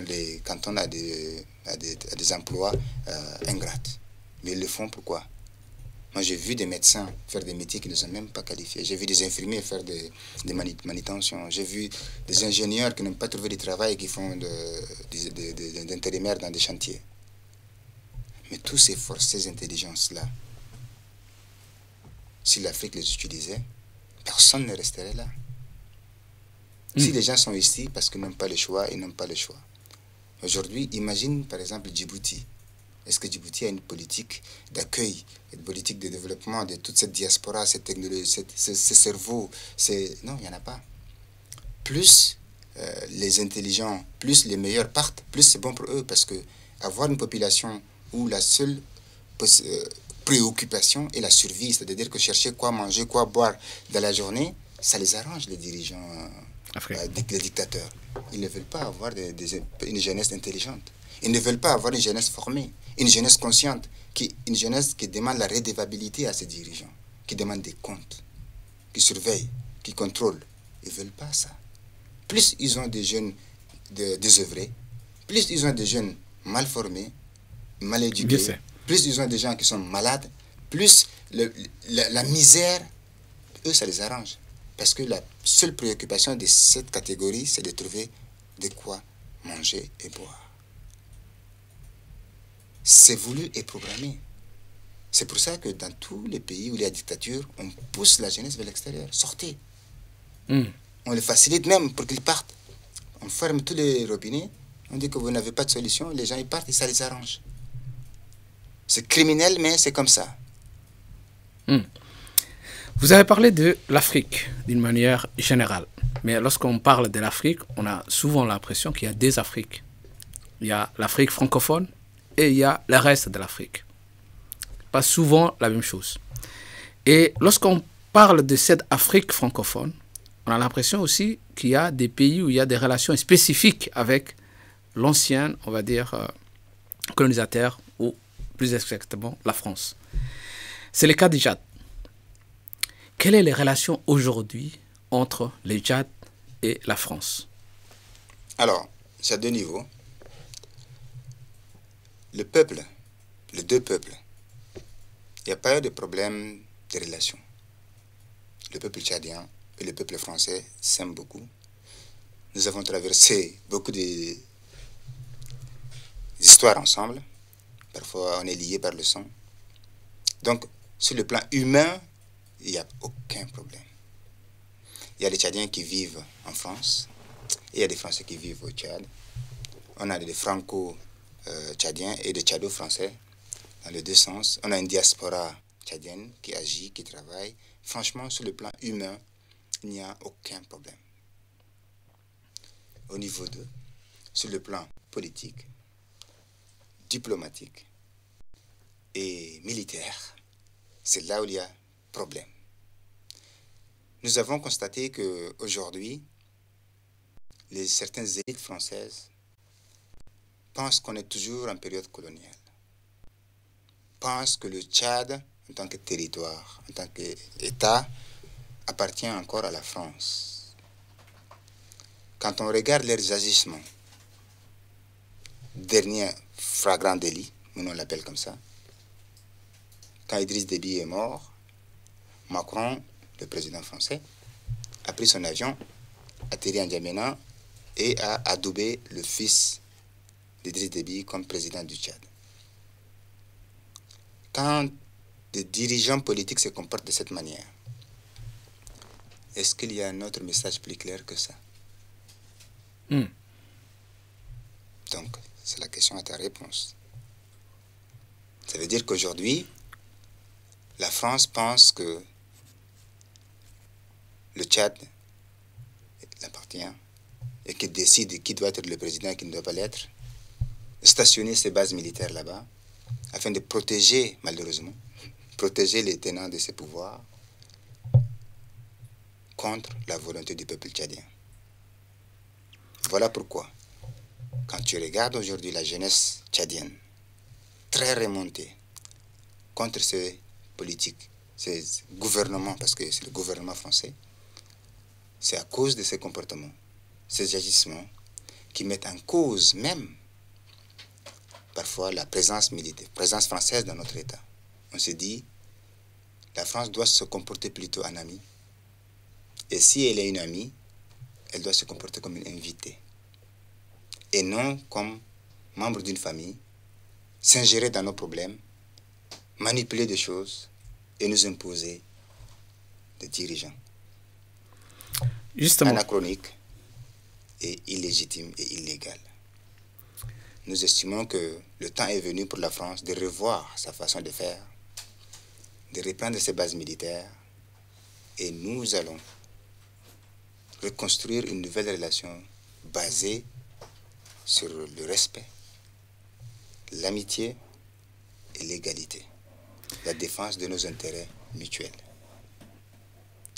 les cantonne à des emplois ingrates. Mais ils le font pourquoi? Moi, j'ai vu des médecins faire des métiers qui ne sont même pas qualifiés. J'ai vu des infirmiers faire des manutentions. J'ai vu des ingénieurs qui n'ont pas trouvé de travail et qui font des intérimaires dans des chantiers. Mais tous ces forces, ces intelligences-là, si l'Afrique les utilisait, personne ne resterait là. Si les gens sont ici parce qu'ils n'ont pas le choix, ils n'ont pas le choix. Aujourd'hui, imagine par exemple Djibouti. Est-ce que Djibouti a une politique d'accueil, une politique de développement de toute cette diaspora, cette technologie, ces cerveaux? Non, il n'y en a pas. Plus les intelligents, plus les meilleurs partent, plus c'est bon pour eux. Parce que avoir une population où la seule préoccupation est la survie, c'est-à-dire que chercher quoi manger, quoi boire dans la journée, ça les arrange, les dirigeants, les dictateurs. Ils ne veulent pas avoir une jeunesse intelligente. Ils ne veulent pas avoir une jeunesse formée, une jeunesse consciente, une jeunesse qui demande la redevabilité à ses dirigeants, qui demande des comptes, qui surveille, qui contrôle. Ils ne veulent pas ça. Plus ils ont des jeunes désœuvrés, plus ils ont des jeunes mal formés, mal éduqués, plus ils ont des gens qui sont malades, plus la misère, eux, ça les arrange. Parce que la seule préoccupation de cette catégorie, c'est de trouver de quoi manger et boire. C'est voulu et programmé. C'est pour ça que dans tous les pays où il y a dictature, on pousse la jeunesse vers l'extérieur. Sortez. On les facilite même pour qu'ils partent. On ferme tous les robinets. On dit que vous n'avez pas de solution. Les gens ils partent et ça les arrange. C'est criminel, mais c'est comme ça. Vous avez parlé de l'Afrique d'une manière générale. Mais lorsqu'on parle de l'Afrique, on a souvent l'impression qu'il y a deux Afriques. Il y a l'Afrique francophone et il y a le reste de l'Afrique. Pas souvent la même chose. Et lorsqu'on parle de cette Afrique francophone, on a l'impression aussi qu'il y a des pays où il y a des relations spécifiques avec l'ancien, on va dire, colonisateur, ou plus exactement la France. C'est le cas du Tchad. Quelles sont les relations aujourd'hui entre le Tchad et la France? Alors, c'est à deux niveaux. Le peuple, les deux peuples, il n'y a pas eu de problème de relations. Le peuple tchadien et le peuple français s'aiment beaucoup. Nous avons traversé beaucoup d'histoires ensemble. Parfois, on est liés par le sang. Donc, sur le plan humain, il n'y a aucun problème. Il y a des Tchadiens qui vivent en France et il y a des Français qui vivent au Tchad. On a des Franco-Tchadiens et des Tchado-Français dans les deux sens. On a une diaspora tchadienne qui agit, qui travaille. Franchement, sur le plan humain, il n'y a aucun problème. Au niveau 2, sur le plan politique, diplomatique et militaire, c'est là où il y a problème. Nous avons constaté qu'aujourd'hui, certaines élites françaises pensent qu'on est toujours en période coloniale. Pensent que le Tchad, en tant que territoire, en tant qu'État, appartient encore à la France. Quand on regarde leurs agissements, dernier flagrant délit, on l'appelle comme ça, quand Idriss Déby est mort, Macron, le président français, a pris son avion, atterri en N'Djamena et a adoubé le fils d'Idriss Déby comme président du Tchad. Quand des dirigeants politiques se comportent de cette manière, est-ce qu'il y a un autre message plus clair que ça? Donc, c'est la question à ta réponse. Ça veut dire qu'aujourd'hui, la France pense que le Tchad l'appartient et qu'il décide qui doit être le président et qui ne doit pas l'être, stationner ses bases militaires là-bas, afin de protéger, malheureusement, protéger les tenants de ces pouvoirs contre la volonté du peuple tchadien. Voilà pourquoi, quand tu regardes aujourd'hui la jeunesse tchadienne, très remontée contre ces politiques ces gouvernements, parce que c'est le gouvernement français, c'est à cause de ces comportements, ces agissements, qui mettent en cause même parfois la présence militaire, présence française dans notre État. On se dit, la France doit se comporter plutôt en amie. Et si elle est une amie, elle doit se comporter comme une invitée. Et non comme membre d'une famille, s'ingérer dans nos problèmes, manipuler des choses et nous imposer des dirigeants. Justement. Anachronique et illégitime et illégal. Nous estimons que le temps est venu pour la France de revoir sa façon de faire, de reprendre ses bases militaires, et nous allons reconstruire une nouvelle relation basée sur le respect, l'amitié et l'égalité, la défense de nos intérêts mutuels.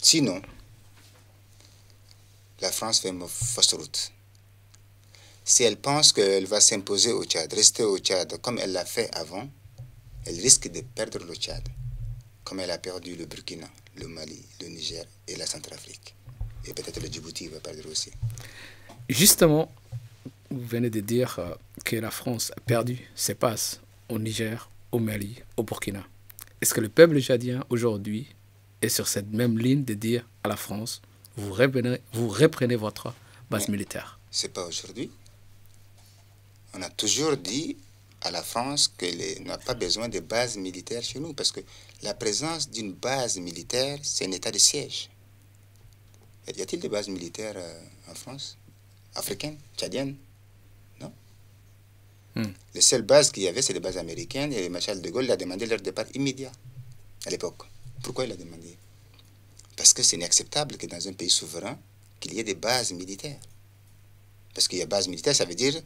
Sinon, la France fait une fausse route. Si elle pense qu'elle va s'imposer au Tchad, rester au Tchad comme elle l'a fait avant, elle risque de perdre le Tchad, comme elle a perdu le Burkina, le Mali, le Niger et la Centrafrique. Et peut-être le Djibouti va perdre aussi. Justement, vous venez de dire que la France a perdu ses passes au Niger, au Mali, au Burkina. Est-ce que le peuple tchadien aujourd'hui est sur cette même ligne de dire à la France, vous reprenez votre base militaire? C'est pas aujourd'hui. On a toujours dit à la France qu'elle n'a pas besoin de base militaire chez nous, parce que la présence d'une base militaire, c'est un état de siège. Y a-t-il des bases militaires en France? Africaines, tchadiennes? Non. Les seules bases qu'il y avait, c'est les bases américaines, et Marshal de Gaulle a demandé leur départ immédiat à l'époque. Pourquoi il a demandé? Parce que c'est inacceptable que dans un pays souverain, qu'il y ait des bases militaires. Parce qu'il y a base militaire, ça veut dire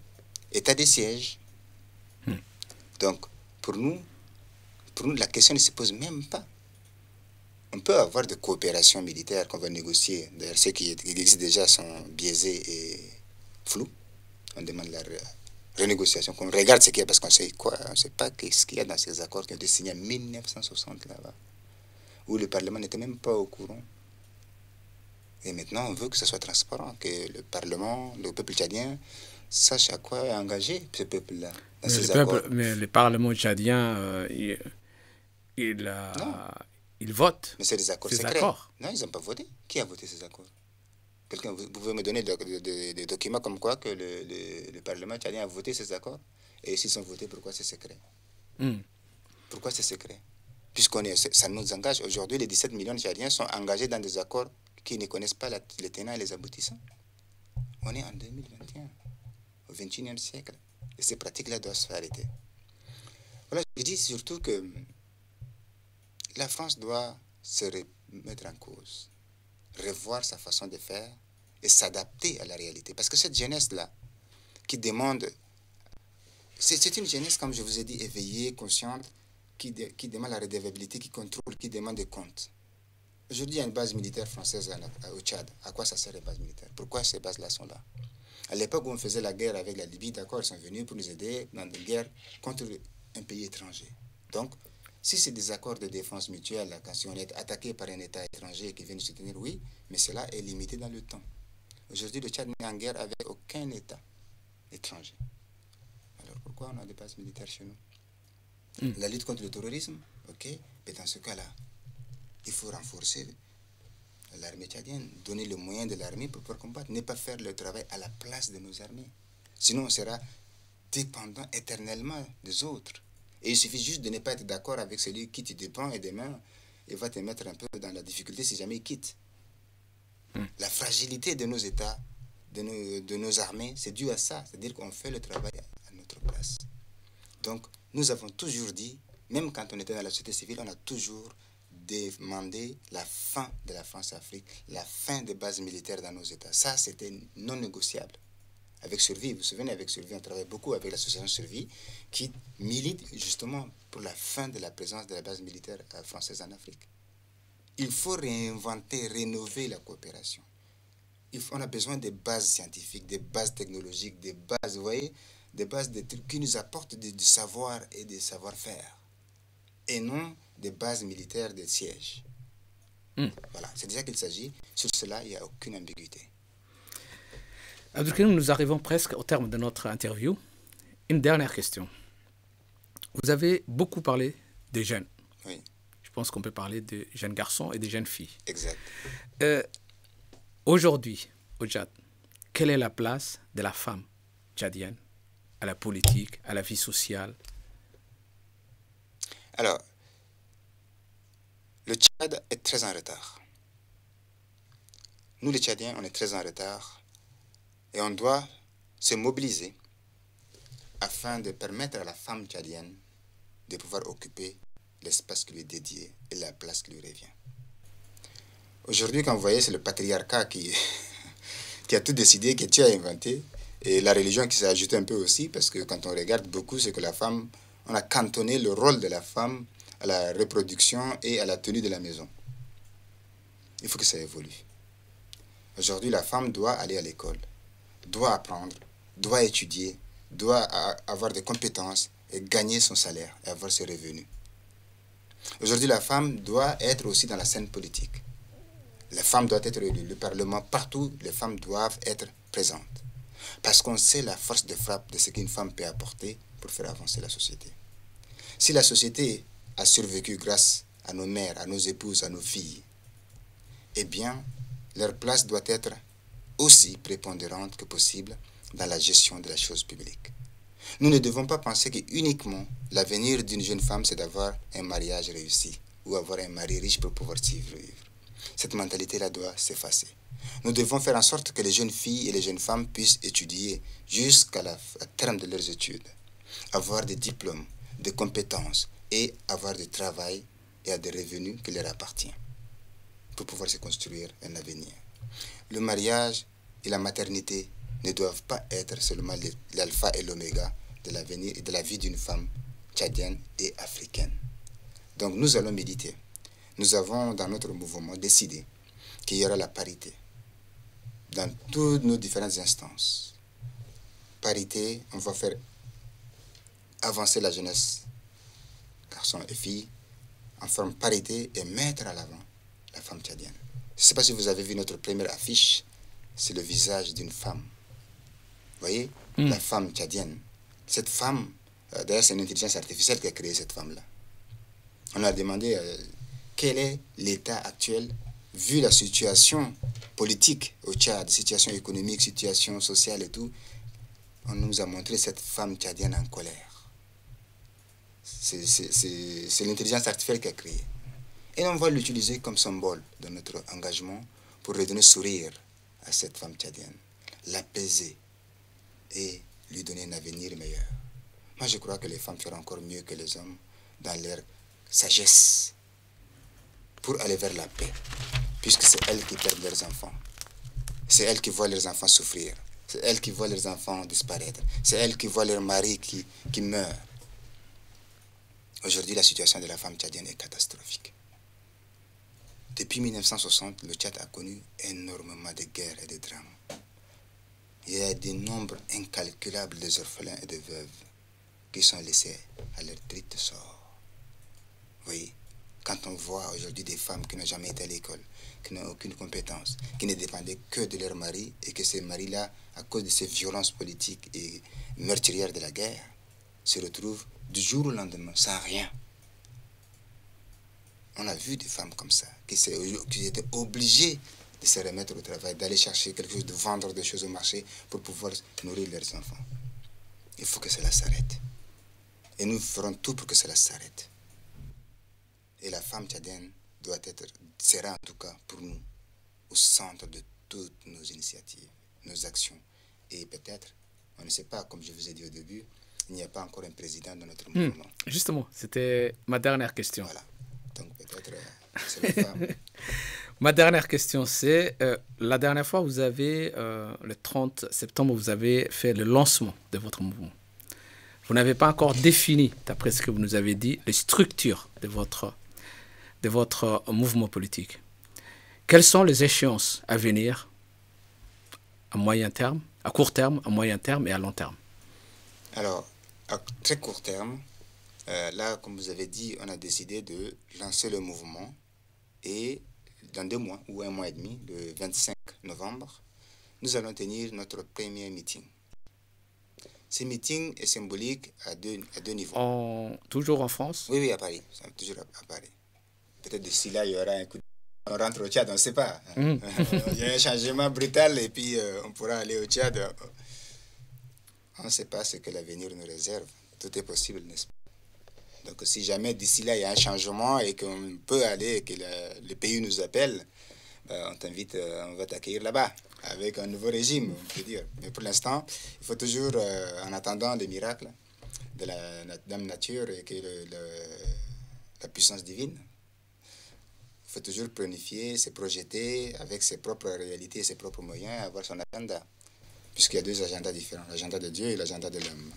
état de siège. Donc, pour nous, la question ne se pose même pas. On peut avoir des coopérations militaires qu'on va négocier. D'ailleurs, ceux qui existent déjà sont biaisés et flous. On demande la renégociation, qu'on regarde ce qu'il y a, parce qu'on sait quoi, on ne sait pas ce qu'il y a dans ces accords qui ont été signés en 1960 là-bas, où le Parlement n'était même pas au courant. Et maintenant, on veut que ce soit transparent, que le Parlement, le peuple tchadien, sache à quoi engager ce peuple-là dans ces accords. Mais le Parlement tchadien, il vote. Mais c'est des accords secrets. Non, ils n'ont pas voté. Qui a voté ces accords? Quelqu'un, vous pouvez me donner des documents comme quoi que le Parlement tchadien a voté ces accords? Et s'ils sont votés, pourquoi c'est secret? Pourquoi c'est secret? Ça nous engage. Aujourd'hui, les 17 millions de Tchadiens sont engagés dans des accords qui ne connaissent pas les tenants et les aboutissants. On est en 2021, au 21e siècle. Et ces pratiques-là doivent se faire arrêter. Voilà, je dis surtout que la France doit se remettre en cause, revoir sa façon de faire et s'adapter à la réalité. Parce que cette jeunesse-là, qui demande... C'est une jeunesse, comme je vous ai dit, éveillée, consciente, qui demande la redevabilité, qui contrôle, qui demande des comptes. Aujourd'hui, il y a une base militaire française au Tchad. À quoi ça sert les bases militaires? Pourquoi ces bases-là sont là? À l'époque où on faisait la guerre avec la Libye, d'accord, ils sont venus pour nous aider dans des guerres contre un pays étranger. Donc, si c'est des accords de défense mutuelle, quand si on est attaqué par un État étranger qui vient nous soutenir, oui, mais cela est limité dans le temps. Aujourd'hui, le Tchad n'est en guerre avec aucun État étranger. Alors, pourquoi on a des bases militaires chez nous? La lutte contre le terrorisme, ok, mais dans ce cas-là, il faut renforcer l'armée tchadienne, donner le moyen de l'armée pour pouvoir combattre, ne pas faire le travail à la place de nos armées. Sinon, on sera dépendant éternellement des autres. Et il suffit juste de ne pas être d'accord avec celui qui te dépend et demain, il va te mettre un peu dans la difficulté si jamais il quitte. La fragilité de nos États, de nos armées, c'est dû à ça. C'est-à-dire qu'on fait le travail à notre place. Donc, nous avons toujours dit, même quand on était dans la société civile, on a toujours demandé la fin de la France-Afrique, la fin des bases militaires dans nos États. Ça, c'était non négociable. Avec Survie, vous vous souvenez, avec Survie, on travaille beaucoup avec l'association Survie, qui milite justement pour la fin de la présence de la base militaire française en Afrique. Il faut réinventer, rénover la coopération. On a besoin des bases scientifiques, des bases technologiques, des bases, vous voyez, des bases qui nous apportent du savoir et des savoir-faire. et non des bases militaires, des sièges. Voilà, c'est déjà qu'il s'agit. Sur cela, il n'y a aucune ambiguïté. Abdelkrim, nous arrivons presque au terme de notre interview. Une dernière question. Vous avez beaucoup parlé des jeunes. Oui. Je pense qu'on peut parler de jeunes garçons et de jeunes filles. Exact. Aujourd'hui, au Tchad, quelle est la place de la femme tchadienne à la politique, à la vie sociale? Alors, le Tchad est très en retard. Nous, les Tchadiens, on est très en retard et on doit se mobiliser afin de permettre à la femme tchadienne de pouvoir occuper l'espace qui lui est dédié et la place qui lui revient. Aujourd'hui, quand vous voyez, c'est le patriarcat qui a tout décidé, qui a inventé, et la religion qui s'est ajoutée un peu aussi, parce que quand on regarde beaucoup, c'est que la femme, on a cantonné le rôle de la femme à la reproduction et à la tenue de la maison. Il faut que ça évolue. Aujourd'hui, la femme doit aller à l'école, doit apprendre, doit étudier, doit avoir des compétences et gagner son salaire et avoir ses revenus. Aujourd'hui, la femme doit être aussi dans la scène politique. La femme doit être élue. Le Parlement, partout, les femmes doivent être présentes. Parce qu'on sait la force de frappe de ce qu'une femme peut apporter pour faire avancer la société. Si la société a survécu grâce à nos mères, à nos épouses, à nos filles, eh bien, leur place doit être aussi prépondérante que possible dans la gestion de la chose publique. Nous ne devons pas penser que uniquement l'avenir d'une jeune femme, c'est d'avoir un mariage réussi ou avoir un mari riche pour pouvoir vivre. Cette mentalité-là doit s'effacer. Nous devons faire en sorte que les jeunes filles et les jeunes femmes puissent étudier jusqu'à terme de leurs études, avoir des diplômes, des compétences et avoir du travail et des revenus qui leur appartiennent pour pouvoir se construire un avenir. Le mariage et la maternité ne doivent pas être seulement l'alpha et l'oméga de l'avenir et de la vie d'une femme tchadienne et africaine. Donc nous allons méditer. Nous avons dans notre mouvement décidé qu'il y aura la parité dans toutes nos différentes instances. Parité, on va faire avancer la jeunesse, garçons et filles, en forme parité et mettre à l'avant la femme tchadienne. Je ne sais pas si vous avez vu notre première affiche, c'est le visage d'une femme. Vous voyez, la femme tchadienne. Cette femme, d'ailleurs c'est une intelligence artificielle qui a créé cette femme-là. On a demandé quel est l'état actuel, vu la situation politique au Tchad, situation économique, situation sociale et tout. On nous a montré cette femme tchadienne en colère. C'est l'intelligence artificielle qui a créé. Et on va l'utiliser comme symbole de notre engagement pour redonner sourire à cette femme tchadienne, l'apaiser et lui donner un avenir meilleur. Moi, je crois que les femmes feront encore mieux que les hommes dans leur sagesse pour aller vers la paix, puisque c'est elles qui perdent leurs enfants. C'est elles qui voient leurs enfants souffrir. C'est elles qui voient leurs enfants disparaître. C'est elles qui voient leur mari qui meurt. Aujourd'hui, la situation de la femme tchadienne est catastrophique. Depuis 1960, le Tchad a connu énormément de guerres et de drames. Il y a des nombres incalculables d'orphelins et de veuves qui sont laissés à leur triste sort. Vous voyez, quand on voit aujourd'hui des femmes qui n'ont jamais été à l'école, qui n'ont aucune compétence, qui ne dépendaient que de leur mari, et que ces maris-là, à cause de ces violences politiques et meurtrières de la guerre, se retrouvent du jour au lendemain sans rien. On a vu des femmes comme ça, qui étaient obligées de se remettre au travail, d'aller chercher quelque chose, de vendre des choses au marché pour pouvoir nourrir leurs enfants. Il faut que cela s'arrête. Et nous ferons tout pour que cela s'arrête. Et la femme tchadienne sera en tout cas pour nous au centre de toutes nos initiatives, nos actions. Et peut-être, on ne sait pas, comme je vous ai dit au début, il n'y a pas encore un président dans notre mouvement. Justement, c'était ma dernière question. Voilà. Donc peut-être c'est la femme. Ma dernière question, c'est la dernière fois, vous avez, le 30 septembre, vous avez fait le lancement de votre mouvement. Vous n'avez pas encore défini, d'après ce que vous nous avez dit, les structures de votre mouvement politique. Quelles sont les échéances à venir à moyen terme, à court terme, à moyen terme et à long terme? Alors, à très court terme, Là, comme vous avez dit, on a décidé de lancer le mouvement et dans 2 mois ou 1 mois et demi, le 25 novembre, nous allons tenir notre premier meeting. Ce meeting est symbolique à deux niveaux. Toujours en France? Oui, à Paris. Toujours à Paris. Peut-être d'ici là, il y aura un coup de... On rentre au Tchad, on ne sait pas. Il y a un changement brutal et puis on pourra aller au Tchad. On ne sait pas ce que l'avenir nous réserve. Tout est possible, n'est-ce pas? Donc si jamais d'ici là, il y a un changement et qu'on peut aller et que le pays nous appelle, on t'invite, on va t'accueillir là-bas avec un nouveau régime, on peut dire. Mais pour l'instant, il faut toujours, en attendant le miracle de la Dame Nature et que la puissance divine, il faut toujours planifier, se projeter avec ses propres réalités et ses propres moyens, avoir son agenda. Puisqu'il y a 2 agendas différents, l'agenda de Dieu et l'agenda de l'homme.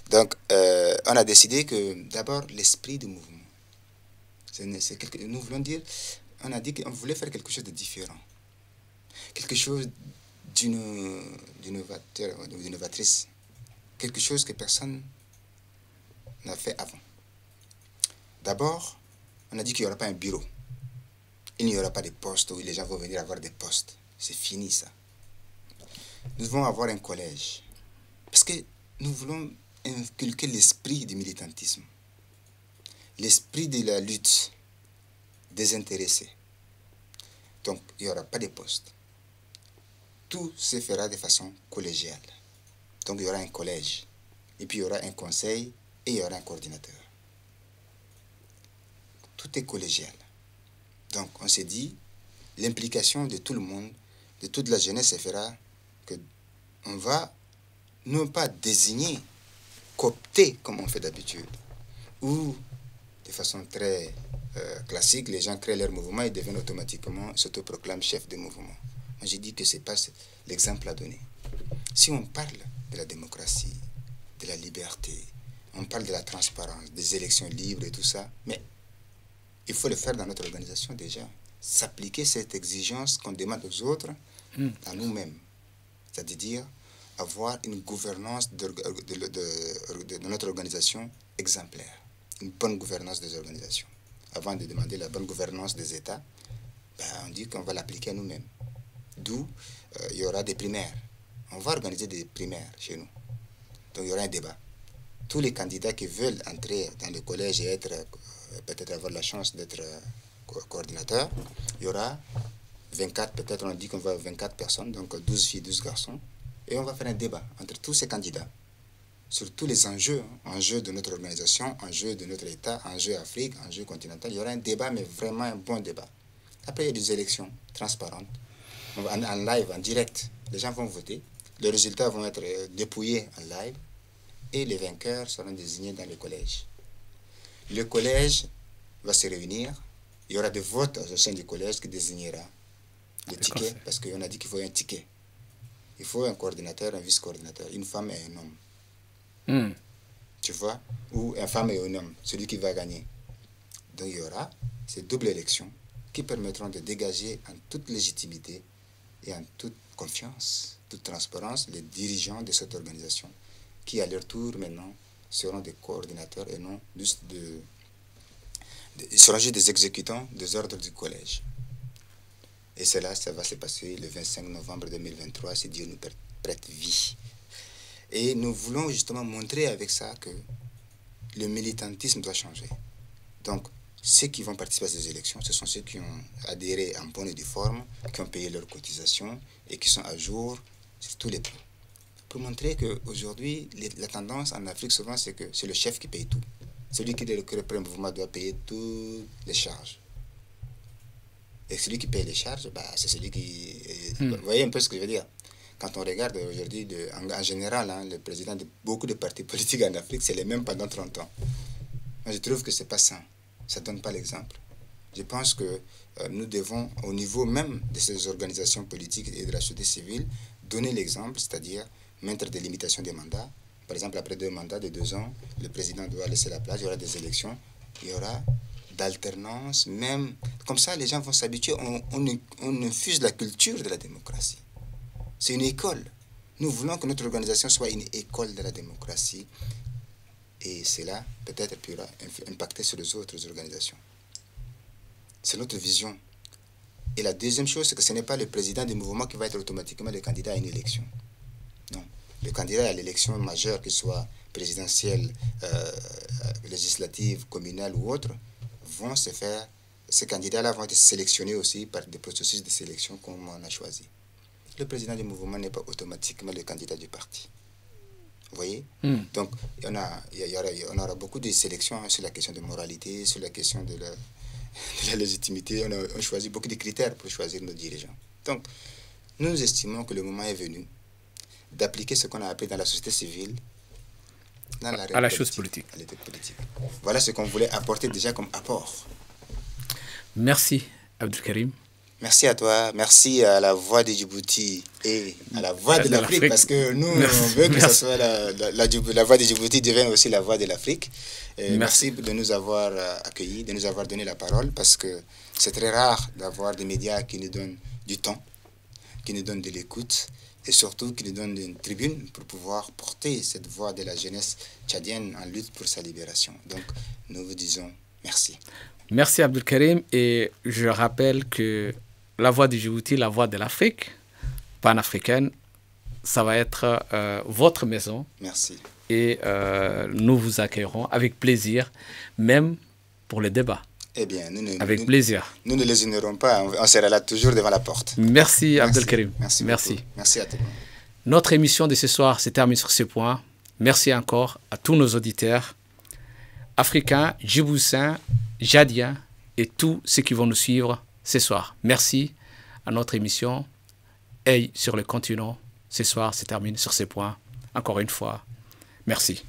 Donc, on a décidé que d'abord, l'esprit du mouvement. Nous voulons dire, on a dit qu'on voulait faire quelque chose de différent. Quelque chose d'innovateur ou d'innovatrice. Quelque chose que personne n'a fait avant. D'abord, on a dit qu'il n'y aura pas un bureau. Il n'y aura pas de postes où les gens vont venir avoir des postes. C'est fini ça. Nous devons avoir un collège. Parce que nous voulons inculquer l'esprit du militantisme. L'esprit de la lutte désintéressée. Donc, il n'y aura pas de postes. Tout se fera de façon collégiale. Donc, il y aura un collège. Et puis, il y aura un conseil et il y aura un coordinateur. Tout est collégial. Donc, on s'est dit, l'implication de tout le monde, de toute la jeunesse, se fera que on va non pas désigner, coopter comme on fait d'habitude, ou de façon très classique, les gens créent leur mouvement et deviennent automatiquement, s'autoproclament chef de mouvement. Moi, j'ai dit que ce n'est pas l'exemple à donner. Si on parle de la démocratie, de la liberté, on parle de la transparence, des élections libres et tout ça, mais il faut le faire dans notre organisation déjà. S'appliquer cette exigence qu'on demande aux autres à nous-mêmes. C'est-à-dire avoir une gouvernance de notre organisation exemplaire. Une bonne gouvernance des organisations. Avant de demander la bonne gouvernance des États, on dit qu'on va l'appliquer à nous-mêmes. D'où il y aura des primaires. On va organiser des primaires chez nous. Donc il y aura un débat. Tous les candidats qui veulent entrer dans le collège et être, peut-être avoir la chance d'être coordinateur, il y aura 24, peut-être on dit qu'on va 24 personnes, donc 12 filles, 12 garçons, et on va faire un débat entre tous ces candidats sur tous les enjeux, enjeux de notre organisation, enjeux de notre État, enjeux Afrique, enjeux continental. Il y aura un débat, mais vraiment un bon débat. Après, il y a des élections transparentes, en live, en direct. Les gens vont voter, les résultats vont être dépouillés en live, et les vainqueurs seront désignés dans le collège. Le collège va se réunir, il y aura des votes au sein du collège qui désignera le ticket, parce qu'on a dit qu'il faut un ticket. Il faut un coordinateur, un vice-coordinateur, une femme et un homme. Tu vois? Ou une femme et un homme, celui qui va gagner. Donc il y aura ces doubles élections qui permettront de dégager en toute légitimité et en toute confiance, toute transparence, les dirigeants de cette organisation, qui à leur tour maintenant seront des coordinateurs et non juste ils seront juste des exécutants des ordres du collège. Et cela, ça va se passer le 25 novembre 2023, si Dieu nous prête vie. Et nous voulons justement montrer avec ça que le militantisme doit changer. Donc, ceux qui vont participer à ces élections, ce sont ceux qui ont adhéré en bonne et due forme, qui ont payé leurs cotisations et qui sont à jour sur tous les plans. Pour montrer qu'aujourd'hui, la tendance en Afrique, souvent, c'est que c'est le chef qui paye tout. Celui qui reprend le mouvement doit payer toutes les charges. Et celui qui paye les charges, c'est celui qui... Vous voyez un peu ce que je veux dire? Quand on regarde aujourd'hui, en général, le président de beaucoup de partis politiques en Afrique, c'est les mêmes pendant 30 ans. Moi, je trouve que ce n'est pas ça. Ça ne donne pas l'exemple. Je pense que nous devons, au niveau même de ces organisations politiques et de la société civile, donner l'exemple, c'est-à-dire mettre des limitations des mandats. Par exemple, après 2 mandats de 2 ans, le président doit laisser la place, il y aura des élections, il y aura d'alternance, même comme ça les gens vont s'habituer, on infuse la culture de la démocratie. C'est une école. Nous voulons que notre organisation soit une école de la démocratie Et cela, peut-être, pourra impacter sur les autres organisations. C'est notre vision. Et la deuxième chose, c'est que ce n'est pas le président du mouvement qui va être automatiquement le candidat à une élection. Non. Le candidat à l'élection majeure, qu'il soit présidentielle, législative, communale ou autre, vont se faire, ces candidats-là vont être sélectionnés aussi par des processus de sélection comme on a choisi. Le président du mouvement n'est pas automatiquement le candidat du parti. Vous voyez? Donc, on aura beaucoup de sélections sur la question de moralité, sur la question de la légitimité. On choisit beaucoup de critères pour choisir nos dirigeants. Donc, nous estimons que le moment est venu d'appliquer ce qu'on a appris dans la société civile dans à la chose politique. Voilà ce qu'on voulait apporter déjà comme apport. Merci, Abdelkarim. Merci à toi, merci à la Voix de Djibouti et à la Voix de l'Afrique, parce que nous, on veut que ce soit la Voix de Djibouti devienne aussi la Voix de l'Afrique. Merci de nous avoir accueillis, de nous avoir donné la parole, parce que c'est très rare d'avoir des médias qui nous donnent du temps, qui nous donnent de l'écoute, et surtout qui nous donnent une tribune pour pouvoir porter cette voix de la jeunesse tchadienne en lutte pour sa libération. Donc, nous vous disons merci. Merci Abdelkarim, et je rappelle que la Voix de Djibouti, la Voix de l'Afrique, panafricaine, ça va être votre maison. Merci. Et nous vous accueillerons avec plaisir, même pour le débat. Eh bien, avec plaisir. Nous ne les ignorons pas, on sera là toujours devant la porte. Merci Abdelkarim. Merci. Merci à tout le monde. Notre émission de ce soir se termine sur ce point. Merci encore à tous nos auditeurs, africains, djiboutiens, jadiens et tous ceux qui vont nous suivre ce soir. Merci à notre émission Hey sur le continent. Ce soir se termine sur ce point. Encore une fois, merci.